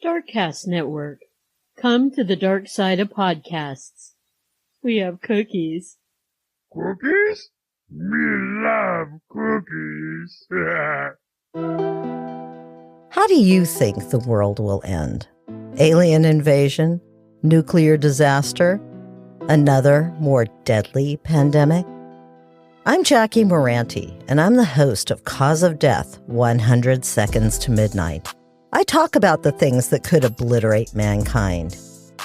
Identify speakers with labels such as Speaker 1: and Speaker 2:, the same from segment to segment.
Speaker 1: Darkcast Network. Come to the dark side of podcasts. We have cookies.
Speaker 2: Cookies? We love cookies.
Speaker 3: How do you think the world will end? Alien invasion? Nuclear disaster? Another, more deadly pandemic? I'm Jackie Moranti, and I'm the host of Cause of Death, 100 Seconds to Midnight. I talk about the things that could obliterate mankind.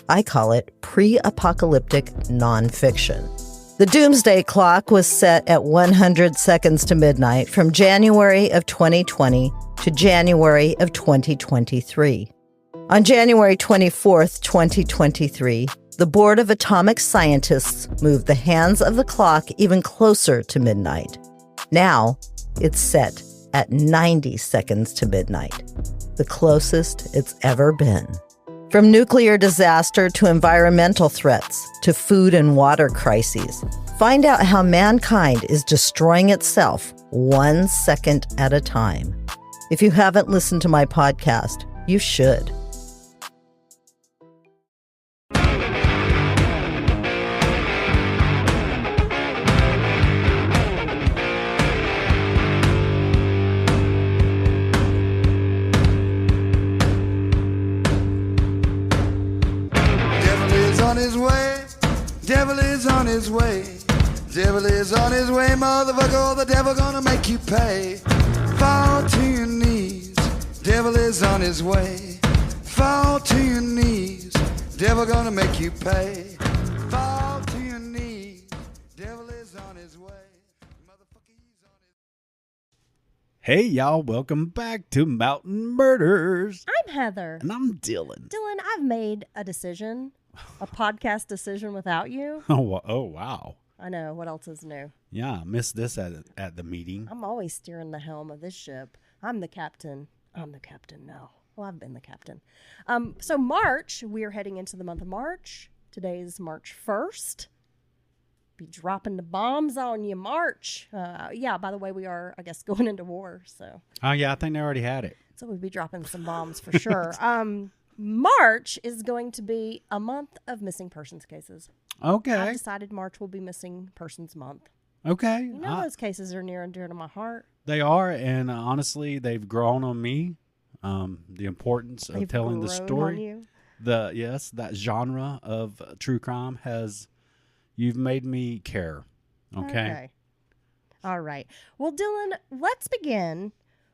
Speaker 3: I call it pre-apocalyptic nonfiction. The doomsday clock was set at 100 seconds to midnight from January of 2020 to January of 2023. On January 24th, 2023, the Board of Atomic Scientists moved the hands of the clock even closer to midnight. Now, it's set at 90 seconds to midnight, the closest it's ever been. From nuclear disaster to environmental threats to food and water crises, find out how mankind is destroying itself 1 second at a time. If you haven't listened to my podcast, you should.
Speaker 4: Devil is on his way. Devil is on his way, motherfucker. The devil gonna make you pay. Fall to your knees. Devil is on his way. Fall to your knees. Devil gonna make you pay. Fall to your knees. Devil is on his way. Motherfucker, he's on his.
Speaker 2: Hey, y'all. Welcome back to Mountain Murders.
Speaker 5: I'm Heather.
Speaker 2: And I'm Dylan.
Speaker 5: Dylan, I've made a decision. A podcast decision without you.
Speaker 2: Oh, wow.
Speaker 5: I know. What else is new?
Speaker 2: Yeah, I missed this at the meeting.
Speaker 5: I'm always steering the helm of this ship. I'm the captain. I'm the captain now. Well, I've been the captain. So March, we are heading into the month of March. Today is March 1st. Be dropping the bombs on you, March. Yeah, by the way, we are, I guess, going into war. So.
Speaker 2: Oh, yeah, I think they already had it.
Speaker 5: So we'll be dropping some bombs for sure. March is going to be a month of missing persons cases.
Speaker 2: Okay.
Speaker 5: I've decided March will be missing persons month.
Speaker 2: Okay.
Speaker 5: You know those cases are near and dear to my heart.
Speaker 2: They are, and honestly, they've grown on me. The importance of telling the story.
Speaker 5: On you.
Speaker 2: That genre of true crime you've made me care. Okay.
Speaker 5: All right. Well, Dylan, let's begin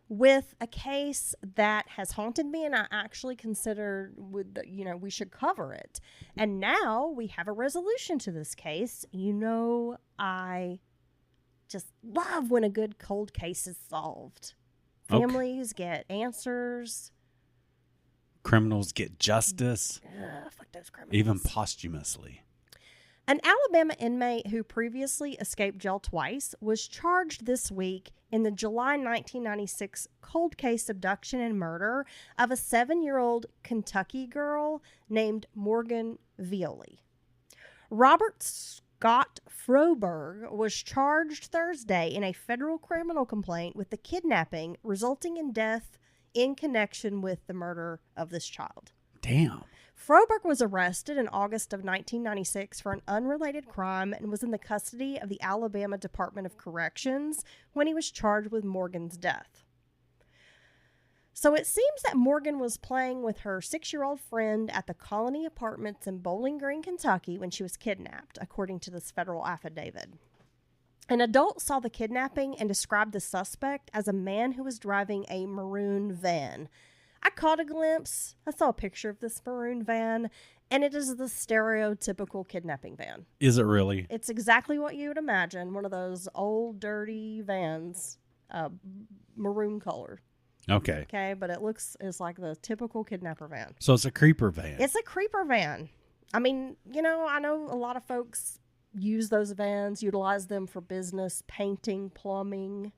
Speaker 5: with a case that has haunted me, and I actually considered we should cover it. And now we have a resolution to this case. You know, I just love when a good cold case is solved. Families get answers.
Speaker 2: Criminals get justice.
Speaker 5: Fuck those criminals.
Speaker 2: Even posthumously.
Speaker 5: An Alabama inmate who previously escaped jail twice was charged this week in the July 1996 cold case abduction and murder of a 7-year-old Kentucky girl named Morgan Violi. Robert Scott Froberg was charged Thursday in a federal criminal complaint with the kidnapping resulting in death in connection with the murder of this child.
Speaker 2: Damn.
Speaker 5: Froberg was arrested in August of 1996 for an unrelated crime and was in the custody of the Alabama Department of Corrections when he was charged with Morgan's death. So it seems that Morgan was playing with her 6-year-old friend at the Colony Apartments in Bowling Green, Kentucky when she was kidnapped, according to this federal affidavit. An adult saw the kidnapping and described the suspect as a man who was driving a maroon van. I caught a glimpse. I saw a picture of this maroon van, and it is the stereotypical kidnapping van.
Speaker 2: Is it really?
Speaker 5: It's exactly what you would imagine. One of those old, dirty vans, maroon color.
Speaker 2: Okay.
Speaker 5: Okay, but it's like the typical kidnapper van.
Speaker 2: So it's a creeper van.
Speaker 5: It's a creeper van. I mean, I know a lot of folks use those vans, utilize them for business, painting, plumbing.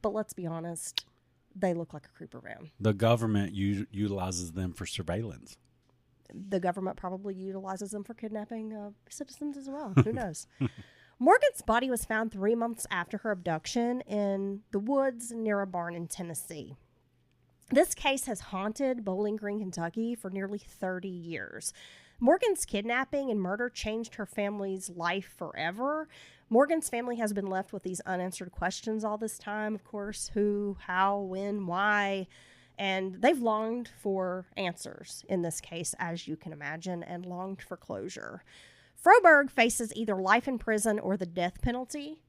Speaker 5: But let's be honest. They look like a creeper van.
Speaker 2: The government utilizes them for surveillance.
Speaker 5: The government probably utilizes them for kidnapping citizens as well. Who knows? Morgan's body was found 3 months after her abduction in the woods near a barn in Tennessee. This case has haunted Bowling Green, Kentucky for nearly 30 years. Morgan's kidnapping and murder changed her family's life forever. Morgan's family has been left with these unanswered questions all this time, of course. Who, how, when, why? And they've longed for answers in this case, as you can imagine, and longed for closure. Froberg faces either life in prison or the death penalty,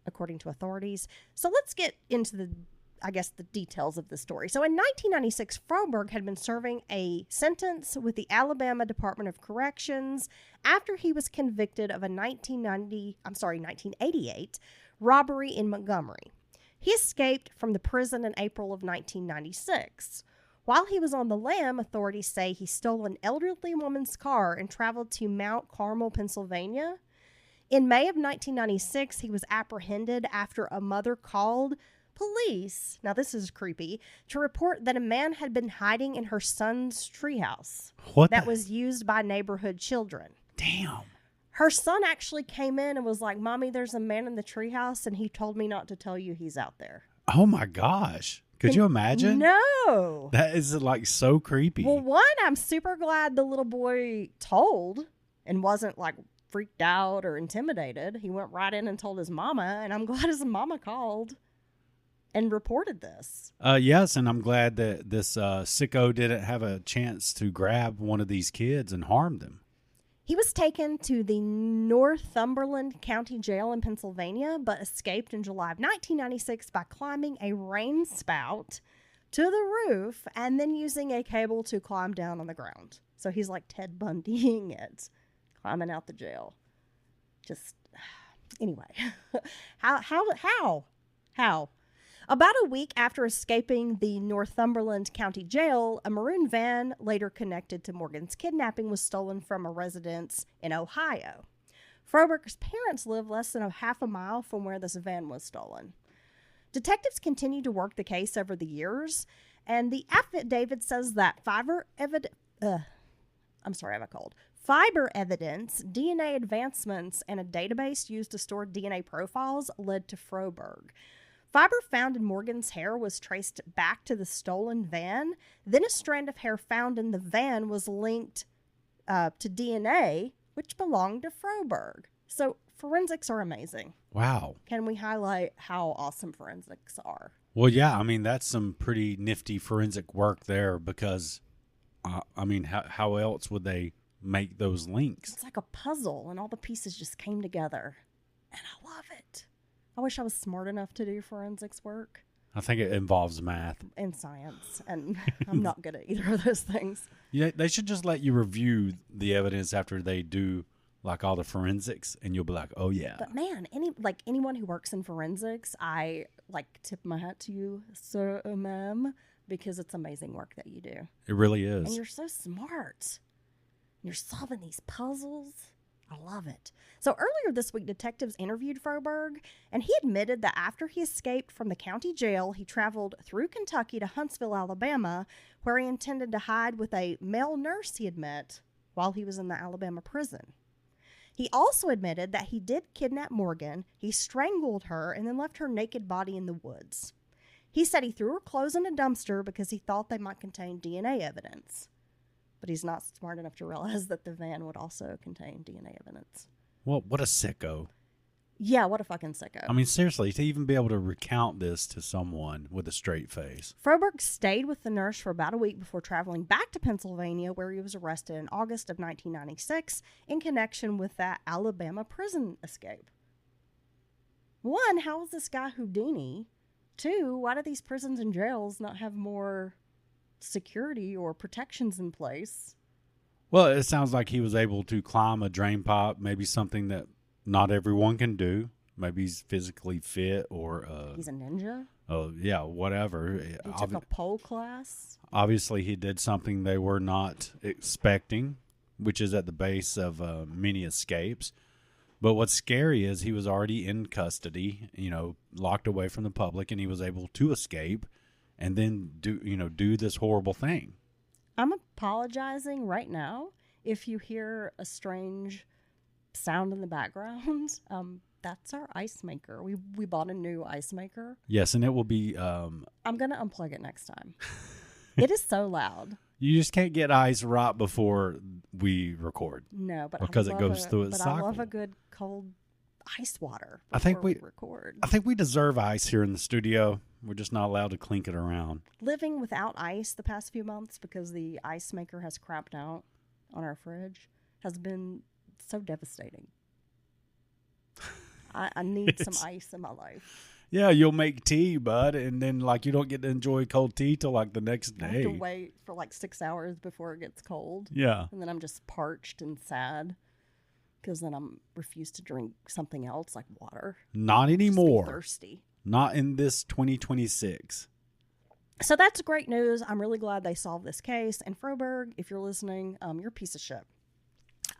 Speaker 5: according to authorities. So let's get into the details of the story. So in 1996, Froberg had been serving a sentence with the Alabama Department of Corrections after he was convicted of a 1988 robbery in Montgomery. He escaped from the prison in April of 1996. While he was on the lam, authorities say he stole an elderly woman's car and traveled to Mount Carmel, Pennsylvania. In May of 1996, he was apprehended after a mother called police, now this is creepy, to report that a man had been hiding in her son's treehouse that was used by neighborhood children.
Speaker 2: Damn.
Speaker 5: Her son actually came in and was like, "Mommy, there's a man in the treehouse, and he told me not to tell you he's out there."
Speaker 2: Oh my gosh. Could you imagine?
Speaker 5: No.
Speaker 2: That is like so creepy.
Speaker 5: Well, one, I'm super glad the little boy told and wasn't like freaked out or intimidated. He went right in and told his mama, and I'm glad his mama called and reported this.
Speaker 2: Yes, and I'm glad that this sicko didn't have a chance to grab one of these kids and harm them.
Speaker 5: He was taken to the Northumberland County Jail in Pennsylvania, but escaped in July of 1996 by climbing a rain spout to the roof and then using a cable to climb down on the ground. So he's like Ted Bundying it, climbing out the jail. Just, anyway. How? About a week after escaping the Northumberland County Jail, a maroon van later connected to Morgan's kidnapping was stolen from a residence in Ohio. Froberg's parents live less than a half a mile from where this van was stolen. Detectives continued to work the case over the years, and the affidavit says that fiber evidence, DNA advancements, and a database used to store DNA profiles led to Froberg. Fiber found in Morgan's hair was traced back to the stolen van. Then a strand of hair found in the van was linked to DNA, which belonged to Froberg. So forensics are amazing.
Speaker 2: Wow.
Speaker 5: Can we highlight how awesome forensics are?
Speaker 2: Well, yeah, I mean, that's some pretty nifty forensic work there because, how else would they make those links?
Speaker 5: It's like a puzzle, and all the pieces just came together. And I love it. I wish I was smart enough to do forensics work.
Speaker 2: I think it involves math.
Speaker 5: And science, and I'm not good at either of those things.
Speaker 2: Yeah, they should just let you review the evidence after they do like all the forensics, and you'll be like, oh yeah.
Speaker 5: But man, anyone who works in forensics, I tip my hat to you, sir or ma'am, because it's amazing work that you do.
Speaker 2: It really is.
Speaker 5: And you're so smart. You're solving these puzzles. I love it. So earlier this week, detectives interviewed Froberg, and he admitted that after he escaped from the county jail, he traveled through Kentucky to Huntsville, Alabama, where he intended to hide with a male nurse he had met while he was in the Alabama prison. He also admitted that he did kidnap Morgan, he strangled her, and then left her naked body in the woods. He said he threw her clothes in a dumpster because he thought they might contain DNA evidence. But he's not smart enough to realize that the van would also contain DNA evidence.
Speaker 2: Well, what a sicko.
Speaker 5: Yeah, what a fucking sicko.
Speaker 2: I mean, seriously, to even be able to recount this to someone with a straight face.
Speaker 5: Froberg stayed with the nurse for about a week before traveling back to Pennsylvania, where he was arrested in August of 1996 in connection with that Alabama prison escape. One, how is this guy Houdini? Two, why do these prisons and jails not have more security or protections in place?
Speaker 2: Well, it sounds like he was able to climb a drain pipe, maybe something that not everyone can do. Maybe he's physically fit or
Speaker 5: he's a ninja.
Speaker 2: Oh yeah, whatever.
Speaker 5: He took a pole class.
Speaker 2: Obviously, he did something they were not expecting, which is at the base of many escapes. But what's scary is he was already in custody, locked away from the public, and he was able to escape and then do this horrible thing.
Speaker 5: I'm apologizing right now if you hear a strange sound in the background. That's our ice maker. We bought a new ice maker.
Speaker 2: Yes, and it will be...
Speaker 5: I'm going to unplug it next time. It is so loud.
Speaker 2: You just can't get ice right before we record.
Speaker 5: No, but
Speaker 2: because it goes through its cycle.
Speaker 5: I love a good cold ice water.
Speaker 2: I think we
Speaker 5: record.
Speaker 2: I think we deserve ice here in the studio. We're just not allowed to clink it around.
Speaker 5: Living without ice the past few months because the ice maker has crapped out on our fridge has been so devastating. I need some ice in my life.
Speaker 2: Yeah, you'll make tea, bud, and then like you don't get to enjoy cold tea till like the next day.
Speaker 5: I have to wait for like 6 hours before it gets cold.
Speaker 2: Yeah.
Speaker 5: And then I'm just parched and sad because then I'm refused to drink something else like water.
Speaker 2: Not anymore.
Speaker 5: Just be thirsty.
Speaker 2: Not in this 2026.
Speaker 5: So that's great news. I'm really glad they solved this case. And Froberg, if you're listening, you're a piece of shit.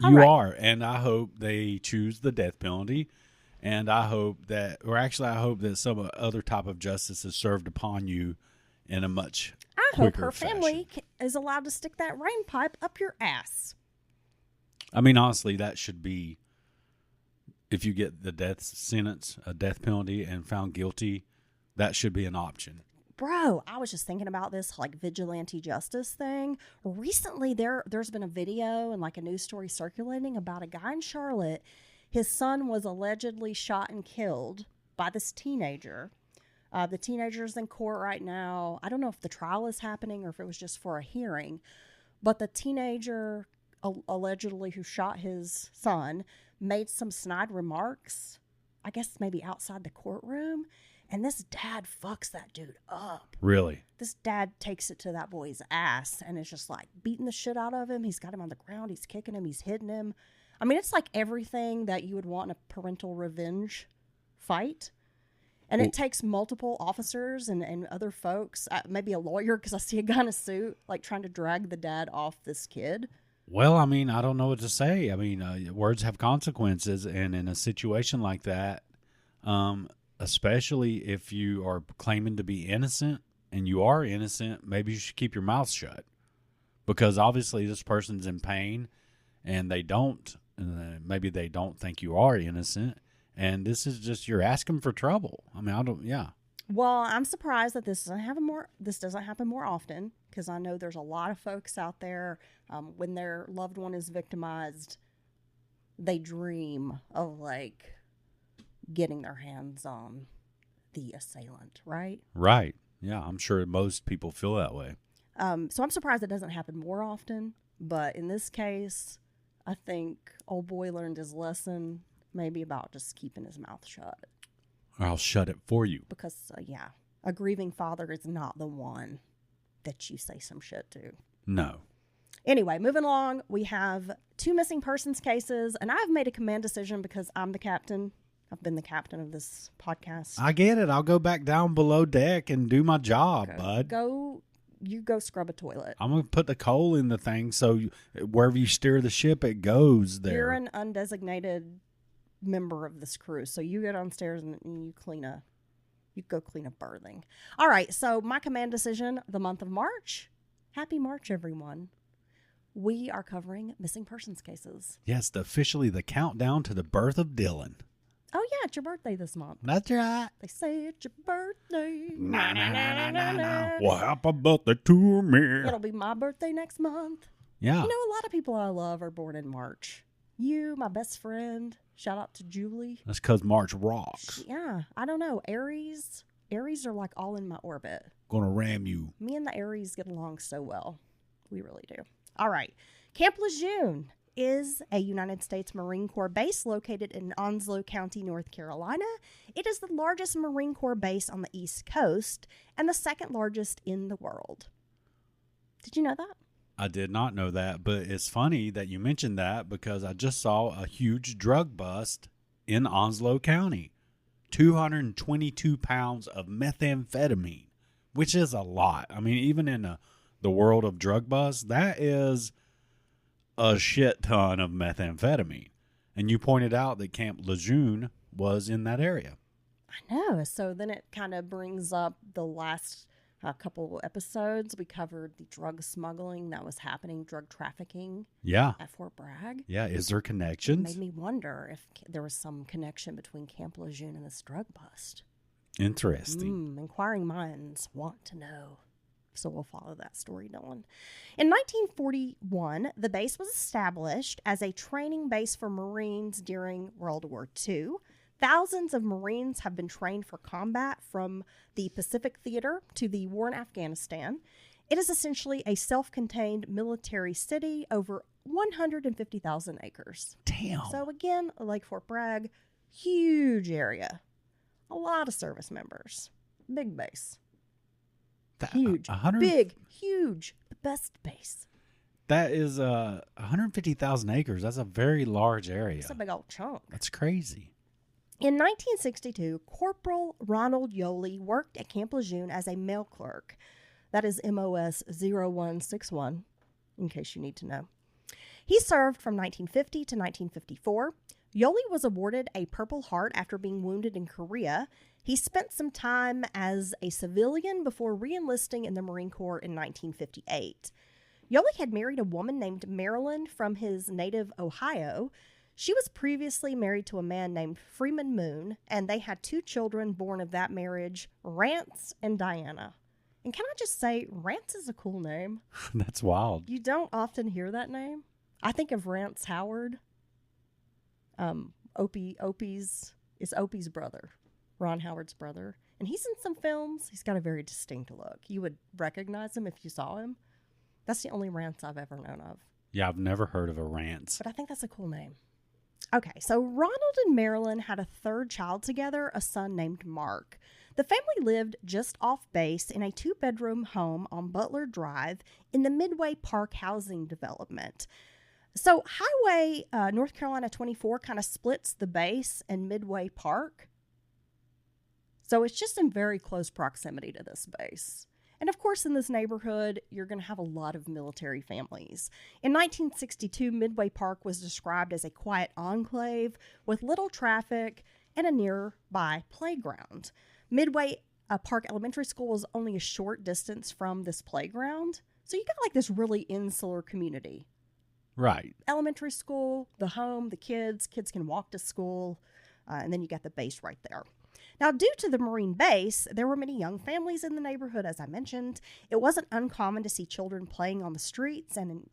Speaker 2: You are, and I hope they choose the death penalty. And I hope that, or actually, I hope that some other type of justice is served upon you in a much
Speaker 5: I hope
Speaker 2: quicker
Speaker 5: her
Speaker 2: fashion.
Speaker 5: family is allowed to stick that rain pipe up your ass.
Speaker 2: I mean, honestly, that should be, if you get the death sentence, a death penalty, and found guilty, that should be an option.
Speaker 5: Bro, I was just thinking about this like vigilante justice thing. Recently, there's been a video and like a news story circulating about a guy in Charlotte. His son was allegedly shot and killed by this teenager. The teenager's in court right now. I don't know if the trial is happening or if it was just for a hearing. But the teenager, allegedly who shot his son, made some snide remarks, I guess maybe outside the courtroom. And this dad fucks that dude up.
Speaker 2: Really?
Speaker 5: This dad takes it to that boy's ass and is just like beating the shit out of him. He's got him on the ground. He's kicking him. He's hitting him. I mean, it's like everything that you would want in a parental revenge fight. And it takes multiple officers and other folks, maybe a lawyer, because I see a guy in a suit, like trying to drag the dad off this kid.
Speaker 2: Well, I mean, I don't know what to say. I mean, words have consequences. And in a situation like that, especially if you are claiming to be innocent and you are innocent, maybe you should keep your mouth shut. Because obviously this person's in pain and maybe they don't think you are innocent. And this is just, you're asking for trouble. I mean, yeah.
Speaker 5: Well, I'm surprised that this doesn't happen more often, because I know there's a lot of folks out there, when their loved one is victimized, they dream of like getting their hands on the assailant, right?
Speaker 2: Right. Yeah, I'm sure most people feel that way.
Speaker 5: So I'm surprised it doesn't happen more often. But in this case, I think old boy learned his lesson, maybe about just keeping his mouth shut.
Speaker 2: Or I'll shut it for you.
Speaker 5: Because, a grieving father is not the one that you say some shit to.
Speaker 2: No.
Speaker 5: Anyway, moving along, we have 2 missing persons cases, and I've made a command decision because I'm the captain. I've been the captain of this podcast.
Speaker 2: I get it. I'll go back down below deck and do my job, bud.
Speaker 5: You go scrub a toilet.
Speaker 2: I'm going to put the coal in the thing so wherever you steer the ship, it goes there.
Speaker 5: You're an undesignated member of this crew, so you go downstairs and you go clean a berthing. All right, so my command decision, the month of March. Happy March, everyone. We are covering missing persons cases.
Speaker 2: Yes, officially the countdown to the birth of Dylan.
Speaker 5: Oh, yeah, it's your birthday this month.
Speaker 2: That's right.
Speaker 5: They say it's your birthday.
Speaker 2: Well, happy birthday to me.
Speaker 5: It'll be my birthday next month.
Speaker 2: Yeah.
Speaker 5: You know, a lot of people I love are born in March. You, my best friend. Shout out to Julie.
Speaker 2: That's because March rocks.
Speaker 5: Yeah, I don't know. Aries are like all in my orbit.
Speaker 2: Gonna ram you.
Speaker 5: Me and the Aries get along so well. We really do. All right. Camp LeJeune is a United States Marine Corps base located in Onslow County, North Carolina. It is the largest Marine Corps base on the East Coast and the second largest in the world. Did you know that?
Speaker 2: I did not know that, but it's funny that you mentioned that because I just saw a huge drug bust in Onslow County. 222 pounds of methamphetamine, which is a lot. I mean, even in the world of drug busts, that is a shit ton of methamphetamine. And you pointed out that Camp LeJeune was in that area.
Speaker 5: I know. So then it kind of brings up the last a couple episodes, we covered the drug smuggling that was happening, drug trafficking
Speaker 2: Yeah.
Speaker 5: at Fort Bragg.
Speaker 2: Yeah. Is there
Speaker 5: It
Speaker 2: connections?
Speaker 5: made me wonder if there was some connection between Camp LeJeune and this drug bust.
Speaker 2: Interesting.
Speaker 5: Inquiring minds want to know. So we'll follow that story, Dawn. In 1941, the base was established as a training base for Marines during World War II. Thousands of Marines have been trained for combat from the Pacific Theater to the war in Afghanistan. It is essentially a self-contained military city over 150,000 acres.
Speaker 2: Damn.
Speaker 5: So again, like Fort Bragg, huge area. A lot of service members. Big base. Huge.
Speaker 2: 100
Speaker 5: Big. Huge. The best base.
Speaker 2: That is 150,000 acres. That's a very large area.
Speaker 5: It's a big old chunk.
Speaker 2: That's crazy.
Speaker 5: In 1962, Corporal Ronald Yoli worked at Camp LeJeune as a mail clerk. That is MOS 0161, in case you need to know. He served from 1950 to 1954. Yoli was awarded a Purple Heart after being wounded in Korea. He spent some time as a civilian before re-enlisting in the Marine Corps in 1958. Yoli had married a woman named Marilyn from his native Ohio. She was previously married to a man named Freeman Moon, and they had 2 children born of that marriage, Rance and Diana. And can I just say, Rance is a cool name.
Speaker 2: That's wild.
Speaker 5: You don't often hear that name. I think of Rance Howard. Opie's brother, Ron Howard's brother. And he's in some films. He's got a very distinct look. You would recognize him if you saw him. That's the only Rance I've ever known of.
Speaker 2: Yeah, I've never heard of a Rance.
Speaker 5: But I think that's a cool name. Okay, so Ronald and Marilyn had a 3rd child together, a son named Mark. The family lived just off base in a 2-bedroom home on Butler Drive in the Midway Park housing development. So Highway North Carolina 24 kind of splits the base and Midway Park. So it's just in very close proximity to this base. And of course, in this neighborhood, you're going to have a lot of military families. In 1962, Midway Park was described as a quiet enclave with little traffic and a nearby playground. Midway Park Elementary School was only a short distance from this playground. So you got like this really insular community.
Speaker 2: Right.
Speaker 5: Elementary school, the home, the kids can walk to school, and then you got the base right there. Now, due to the Marine base, there were many young families in the neighborhood, as I mentioned. It wasn't uncommon to see children playing on the streets and in,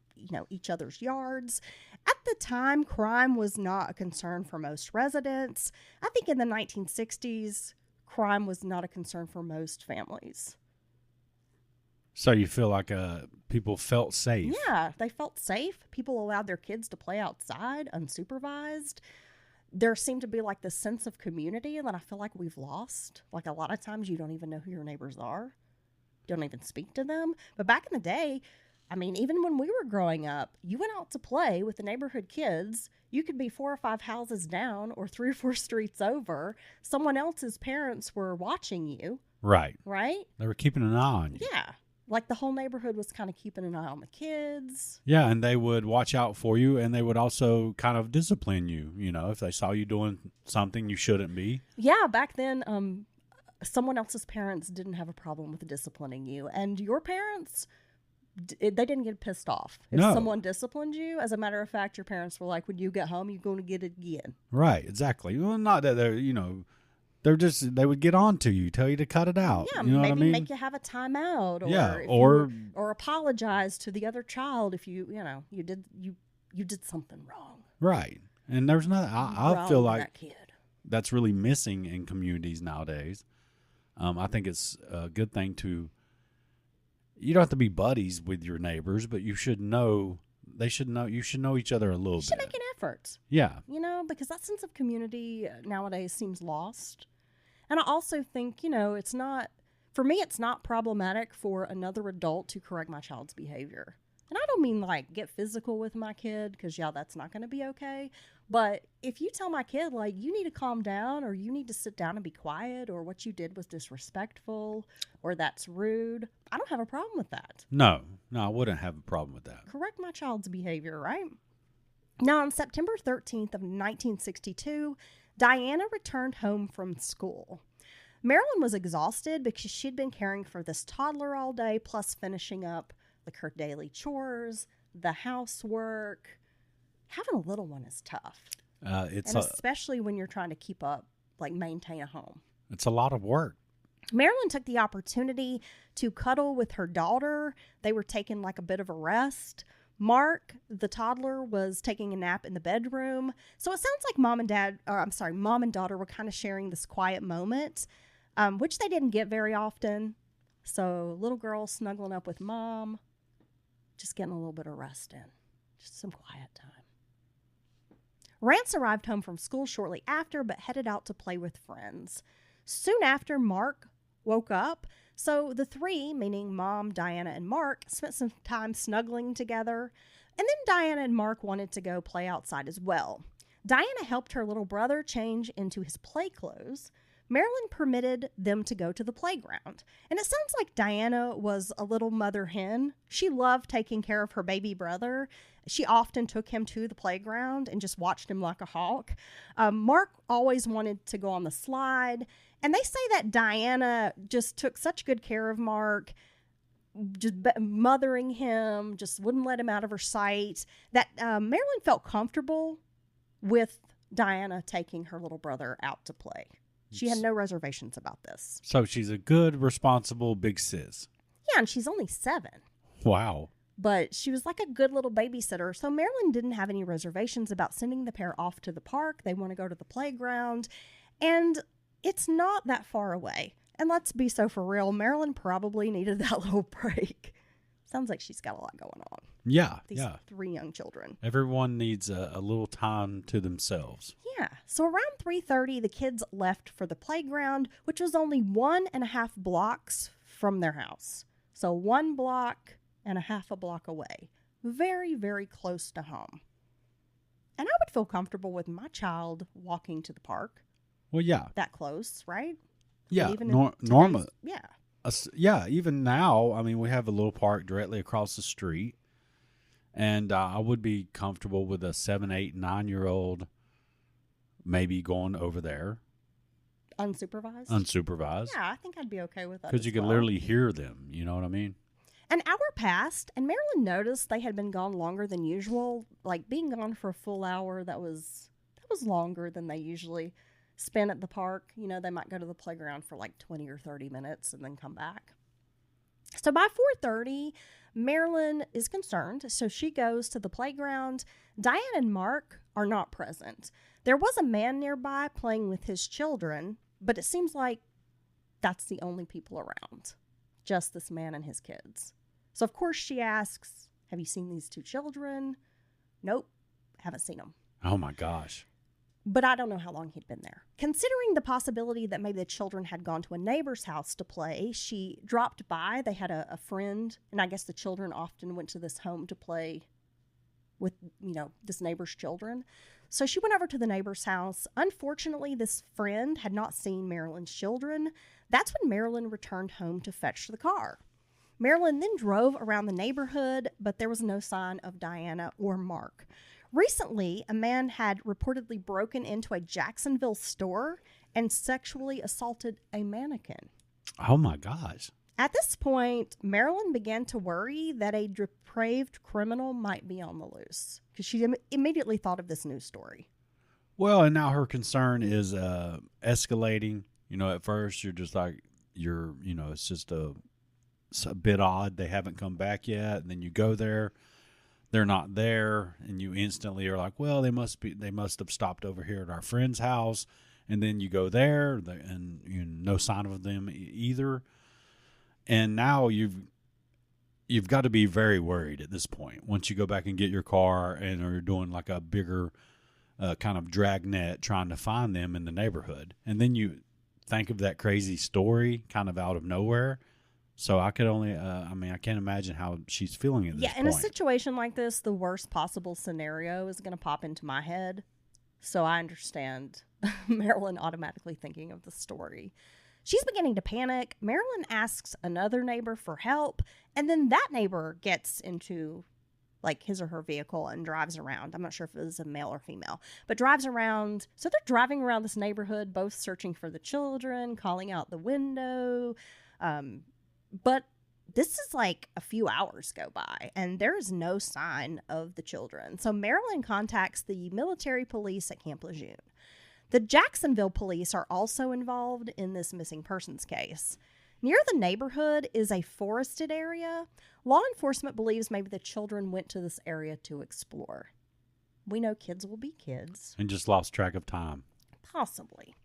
Speaker 5: each other's yards. At the time, crime was not a concern for most residents. I think in the 1960s, crime was not a concern for most families.
Speaker 2: So you feel like people felt safe?
Speaker 5: Yeah, they felt safe. People allowed their kids to play outside unsupervised. There seemed to be like this sense of community that I feel like we've lost. Like a lot of times you don't even know who your neighbors are. You don't even speak to them. But back in the day, I mean, even when we were growing up, you went out to play with the neighborhood kids. You could be 4 or 5 houses down or 3 or 4 streets over. Someone else's parents were watching you.
Speaker 2: Right.
Speaker 5: Right?
Speaker 2: They were keeping an eye on you.
Speaker 5: Yeah. Like the whole neighborhood was kind of keeping an eye on the kids.
Speaker 2: Yeah, and they would watch out for you, and they would also kind of discipline you, if they saw you doing something you shouldn't be.
Speaker 5: Yeah, back then, someone else's parents didn't have a problem with disciplining you. And your parents, they didn't get pissed off. If someone disciplined you, as a matter of fact, your parents were like, when you get home, you're going to get it again.
Speaker 2: Right, exactly. Well, not that they're, they would get on to you, tell you to cut it out.
Speaker 5: Yeah,
Speaker 2: you know
Speaker 5: maybe
Speaker 2: what I mean?
Speaker 5: make you have a timeout, or
Speaker 2: Yeah,
Speaker 5: or apologize to the other child if you did something wrong.
Speaker 2: Right, and there's not. I feel like
Speaker 5: that kid.
Speaker 2: That's really missing in communities nowadays. I think it's a good thing to. You don't have to be buddies with your neighbors, but you should know. They should know. You should know each other a little bit.
Speaker 5: You should make an effort.
Speaker 2: Yeah,
Speaker 5: because that sense of community nowadays seems lost. And I also think, it's not problematic for another adult to correct my child's behavior. And I don't mean like get physical with my kid, because that's not going to be okay. But if you tell my kid like you need to calm down, or you need to sit down and be quiet, or what you did was disrespectful, or that's rude, I don't have a problem with that.
Speaker 2: No, I wouldn't have a problem with that.
Speaker 5: Correct my child's behavior, right? Now, on September 13th of 1962, Diana returned home from school. Marilyn was exhausted because she'd been caring for this toddler all day, plus finishing up like her daily chores, the housework. Having a little one is tough. Especially when you're trying to keep up, like maintain a home.
Speaker 2: It's a lot of work.
Speaker 5: Marilyn took the opportunity to cuddle with her daughter. They were taking like a bit of a rest. Mark, the toddler, was taking a nap in the bedroom. So it sounds like mom and daughter were kind of sharing this quiet moment, which they didn't get very often. So little girl snuggling up with mom, just getting a little bit of rest in, just some quiet time. Rance arrived home from school shortly after, but headed out to play with friends. Soon after, Mark woke up. So the three, meaning Mom, Diana, and Mark, spent some time snuggling together. And then Diana and Mark wanted to go play outside as well. Diana helped her little brother change into his play clothes. Marilyn permitted them to go to the playground. And it sounds like Diana was a little mother hen. She loved taking care of her baby brother. She often took him to the playground and just watched him like a hawk. Mark always wanted to go on the slide. And they say that Diana just took such good care of Mark, just mothering him, just wouldn't let him out of her sight, that Marilyn felt comfortable with Diana taking her little brother out to play. She had no reservations about this.
Speaker 2: So she's a good, responsible big sis.
Speaker 5: Yeah, and she's only 7.
Speaker 2: Wow.
Speaker 5: But she was like a good little babysitter. So Marilyn didn't have any reservations about sending the pair off to the park. They want to go to the playground. And it's not that far away. And let's be so for real, Marilyn probably needed that little break. Sounds like she's got a lot going on.
Speaker 2: Yeah,
Speaker 5: These 3 young children.
Speaker 2: Everyone needs a little time to themselves.
Speaker 5: Yeah. So around 3:30, the kids left for the playground, which was only 1.5 blocks from their house. So 1.5 blocks away. Very, very close to home. And I would feel comfortable with my child walking to the park.
Speaker 2: Well, yeah.
Speaker 5: That close, right?
Speaker 2: Yeah,
Speaker 5: Even
Speaker 2: normal.
Speaker 5: Yeah.
Speaker 2: Yeah, even now, I mean, we have a little park directly across the street. And I would be comfortable with a 7, 8, 9-year-old maybe going over there.
Speaker 5: Unsupervised?
Speaker 2: Unsupervised.
Speaker 5: Yeah, I think I'd be okay with that.
Speaker 2: Because you could literally hear them. You know what I mean?
Speaker 5: An hour passed, and Marilyn noticed they had been gone longer than usual. Like, being gone for a full hour, that was longer than they usually spend at the park. You know, they might go to the playground for like 20 or 30 minutes and then come back. So by 4:30, Marilyn is concerned, so she goes to the playground. Diane and Mark are not present. There was a man nearby playing with his children, but it seems like that's the only people around. Just this man and his kids. So of course she asks, have you seen these 2 children? Nope, haven't seen them.
Speaker 2: Oh my gosh.
Speaker 5: But I don't know how long he'd been there. Considering the possibility that maybe the children had gone to a neighbor's house to play, she dropped by. They had a friend, and I guess the children often went to this home to play with, this neighbor's children. So she went over to the neighbor's house. Unfortunately, this friend had not seen Marilyn's children. That's when Marilyn returned home to fetch the car. Marilyn then drove around the neighborhood, but there was no sign of Diana or Mark. Recently, a man had reportedly broken into a Jacksonville store and sexually assaulted a mannequin.
Speaker 2: Oh my gosh.
Speaker 5: At this point, Marilyn began to worry that a depraved criminal might be on the loose because she immediately thought of this news story.
Speaker 2: Well, and now her concern is escalating. At first you're just like, it's just it's a bit odd. They haven't come back yet. And then you go there. They're not there, and you instantly are like, well, they must have stopped over here at our friend's house. And then you go there, and no sign of them either. And now you've got to be very worried at this point. Once you go back and get your car and are doing like a bigger kind of dragnet trying to find them in the neighborhood. And then you think of that crazy story kind of out of nowhere. So I could only, I can't imagine how she's feeling at this point.
Speaker 5: Yeah, in a situation like this, the worst possible scenario is going to pop into my head. So I understand Marilyn automatically thinking of the story. She's beginning to panic. Marilyn asks another neighbor for help, and then that neighbor gets into like his or her vehicle and drives around. I'm not sure if it was a male or female, but drives around. So they're driving around this neighborhood, both searching for the children, calling out the window. But this is like a few hours go by and there is no sign of the children. So Marilyn contacts the military police at Camp LeJeune. The Jacksonville police are also involved in this missing persons case. Near the neighborhood is a forested area. Law enforcement believes maybe the children went to this area to explore. We know kids will be kids.
Speaker 2: And just lost track of time.
Speaker 5: Possibly.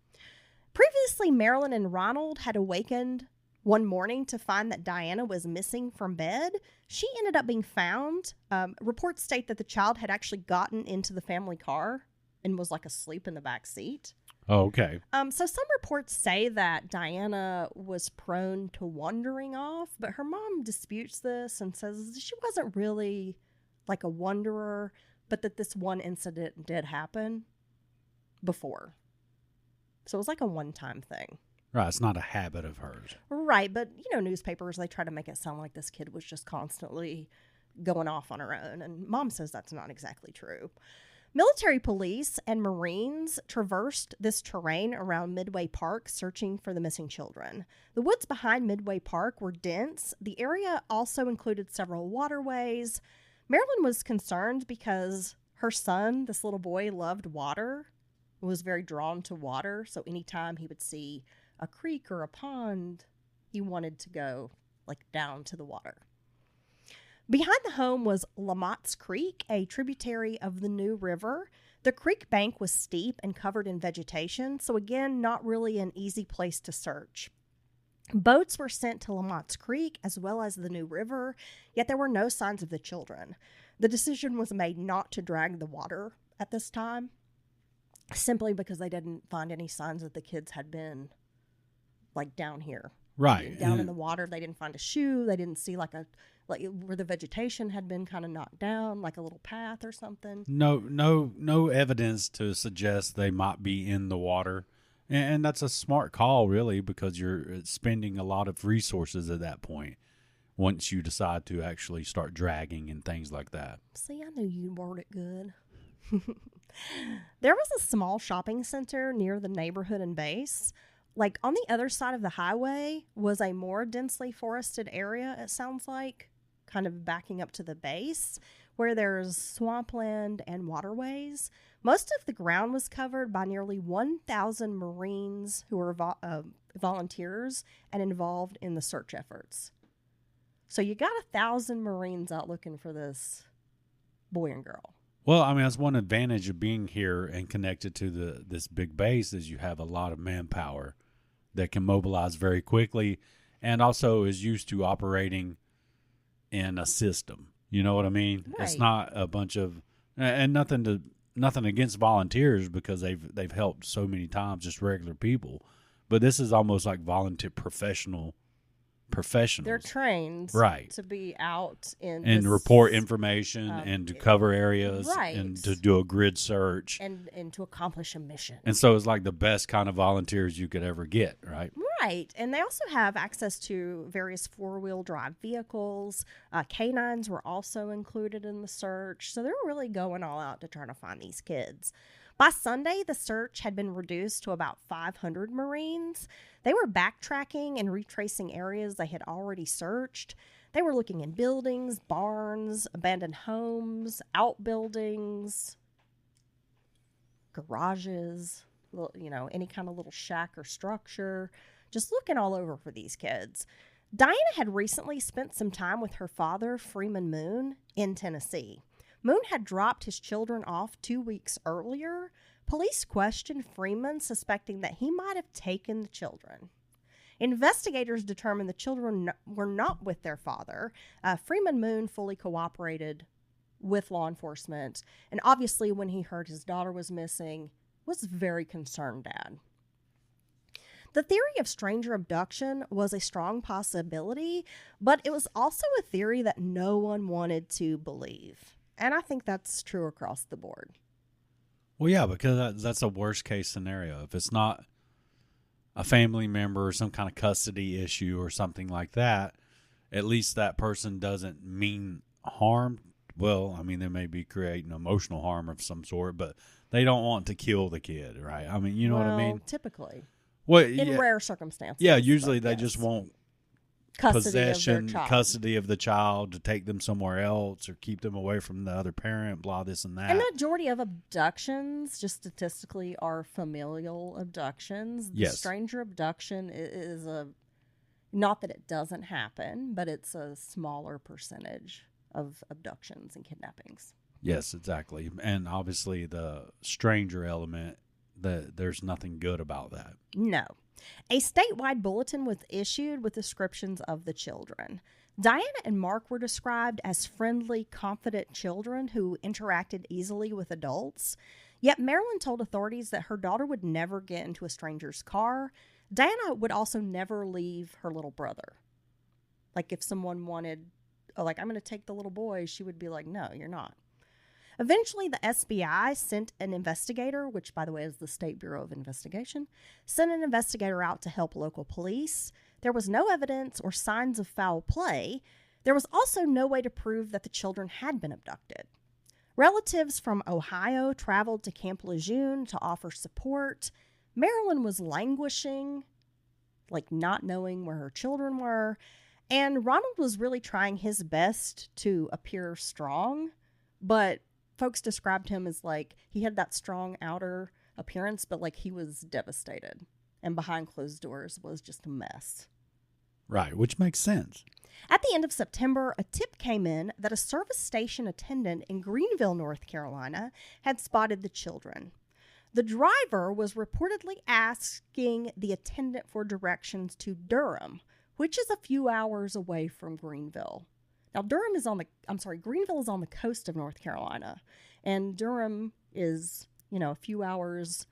Speaker 5: Previously, Marilyn and Ronald had awakened one morning to find that Diana was missing from bed. She ended up being found. Reports state that the child had actually gotten into the family car and was like asleep in the back seat.
Speaker 2: Oh, okay.
Speaker 5: So some reports say that Diana was prone to wandering off, but her mom disputes this and says she wasn't really like a wanderer, but that this one incident did happen before. So it was like a one-time thing.
Speaker 2: Right, it's not a habit of hers.
Speaker 5: Right, but newspapers, they try to make it sound like this kid was just constantly going off on her own, and Mom says that's not exactly true. Military police and Marines traversed this terrain around Midway Park searching for the missing children. The woods behind Midway Park were dense. The area also included several waterways. Marilyn was concerned because her son, this little boy, loved water, was very drawn to water, so anytime he would see a creek or a pond, he wanted to go down to the water. Behind the home was Lamotte's Creek, a tributary of the New River. The creek bank was steep and covered in vegetation, so again, not really an easy place to search. Boats were sent to Lamotte's Creek as well as the New River, yet there were no signs of the children. The decision was made not to drag the water at this time, simply because they didn't find any signs that the kids had been down here.
Speaker 2: Right.
Speaker 5: Down in the water. They didn't find a shoe. They didn't see where the vegetation had been kind of knocked down, like a little path or something.
Speaker 2: No evidence to suggest they might be in the water. And that's a smart call, really, because you're spending a lot of resources at that point once you decide to actually start dragging and things like that.
Speaker 5: See, I knew you word it good. There was a small shopping center near the neighborhood and base. On the other side of the highway was a more densely forested area, it sounds like, kind of backing up to the base, where there's swampland and waterways. Most of the ground was covered by nearly 1,000 Marines who were volunteers and involved in the search efforts. So you got 1,000 Marines out looking for this boy and girl.
Speaker 2: Well, I mean, that's one advantage of being here and connected to this big base is you have a lot of manpower that can mobilize very quickly and also is used to operating in a system. You know what I mean?
Speaker 5: Right.
Speaker 2: It's not a bunch of and nothing against volunteers because they've helped so many times, just regular people. But this is almost like volunteer professionals.
Speaker 5: They're trained to be out and
Speaker 2: report information and to cover areas and to do a grid search
Speaker 5: and to accomplish a mission.
Speaker 2: And so it's like the best kind of volunteers you could ever get, right?
Speaker 5: Right. And they also have access to various four-wheel drive vehicles. Canines were also included in the search. So they're really going all out to try to find these kids. By Sunday, the search had been reduced to about 500 Marines. They were backtracking and retracing areas they had already searched. They were looking in buildings, barns, abandoned homes, outbuildings, garages, any kind of little shack or structure. Just looking all over for these kids. Diana had recently spent some time with her father, Freeman Moon, in Tennessee. Moon had dropped his children off 2 weeks earlier. Police questioned Freeman, suspecting that he might have taken the children. Investigators determined the children were not with their father. Freeman Moon fully cooperated with law enforcement, and obviously when he heard his daughter was missing, was very concerned dad. The theory of stranger abduction was a strong possibility, but it was also a theory that no one wanted to believe. And I think that's true across the board.
Speaker 2: Well, yeah, because that's a worst case scenario. If it's not a family member or some kind of custody issue or something like that, at least that person doesn't mean harm Well, I mean, they may be creating emotional harm of some sort, but they don't want to kill the kid, right? I mean, you know what I mean?
Speaker 5: Typically.
Speaker 2: Well,
Speaker 5: In rare circumstances.
Speaker 2: Yeah, usually
Speaker 5: but
Speaker 2: they
Speaker 5: yes.
Speaker 2: just want
Speaker 5: Custody
Speaker 2: custody of the child to take them somewhere else or keep them away from the other parent, blah, this and that.
Speaker 5: And the majority of abductions, just statistically, are familial abductions. The
Speaker 2: Yes.
Speaker 5: stranger abduction is not that it doesn't happen, but it's a smaller percentage of abductions and kidnappings.
Speaker 2: Yes, exactly. And obviously the stranger element, there's nothing good about that.
Speaker 5: No. A statewide bulletin was issued with descriptions of the children. Diana and Mark were described as friendly, confident children who interacted easily with adults. Yet Marilyn told authorities that her daughter would never get into a stranger's car. Diana would also never leave her little brother. Like if someone wanted, I'm going to take the little boy, she would be like, no, you're not. Eventually, the SBI sent an investigator, which, by the way, is the State Bureau of Investigation, sent an investigator out to help local police. There was no evidence or signs of foul play. There was also no way to prove that the children had been abducted. Relatives from Ohio traveled to Camp LeJeune to offer support. Marilyn was languishing, not knowing where her children were. And Ronald was really trying his best to appear strong, but folks described him as he had that strong outer appearance, but he was devastated. And behind closed doors was just a mess.
Speaker 2: Right, which makes sense.
Speaker 5: At the end of September, a tip came in that a service station attendant in Greenville, North Carolina, had spotted the children. The driver was reportedly asking the attendant for directions to Durham, which is a few hours away from Greenville. Now, Greenville is on the coast of North Carolina, and Durham is, a few hours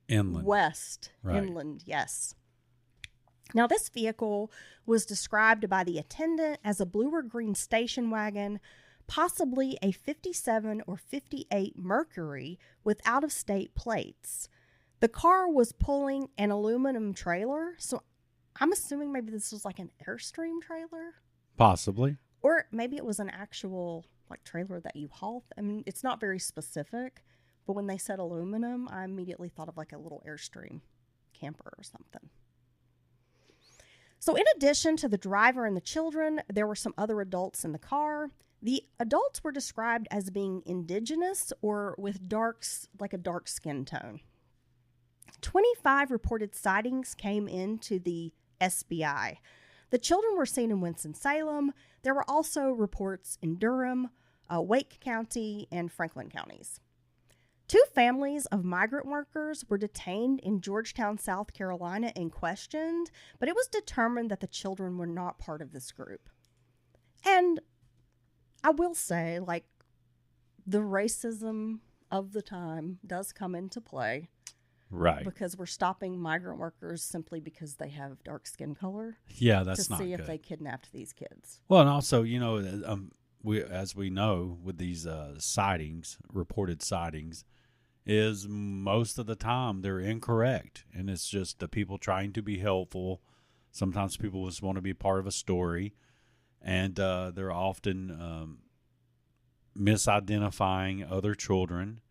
Speaker 2: Inland.
Speaker 5: West.
Speaker 2: Right.
Speaker 5: Inland, yes. Now, this vehicle was described by the attendant as a blue or green station wagon, possibly a 57 or 58 Mercury with out-of-state plates. The car was pulling an aluminum trailer, so I'm assuming maybe this was an Airstream trailer.
Speaker 2: Possibly.
Speaker 5: Or maybe it was an actual trailer that you haul. I mean, it's not very specific, but when they said aluminum, I immediately thought of a little Airstream camper or something. So in addition to the driver and the children, there were some other adults in the car. The adults were described as being indigenous or with a dark skin tone. 25 reported sightings came into the SBI. The children were seen in Winston-Salem. There were also reports in Durham, Wake County, and Franklin counties. 2 families of migrant workers were detained in Georgetown, South Carolina, and questioned, but it was determined that the children were not part of this group. And I will say, the racism of the time does come into play.
Speaker 2: Right.
Speaker 5: Because we're stopping migrant workers simply because they have dark skin color.
Speaker 2: Yeah, that's not
Speaker 5: good. To see
Speaker 2: good.
Speaker 5: if they kidnapped these kids.
Speaker 2: Well, and also, as we know with these reported sightings, is most of the time they're incorrect. And it's just the people trying to be helpful. Sometimes people just want to be part of a story. And they're often misidentifying other children.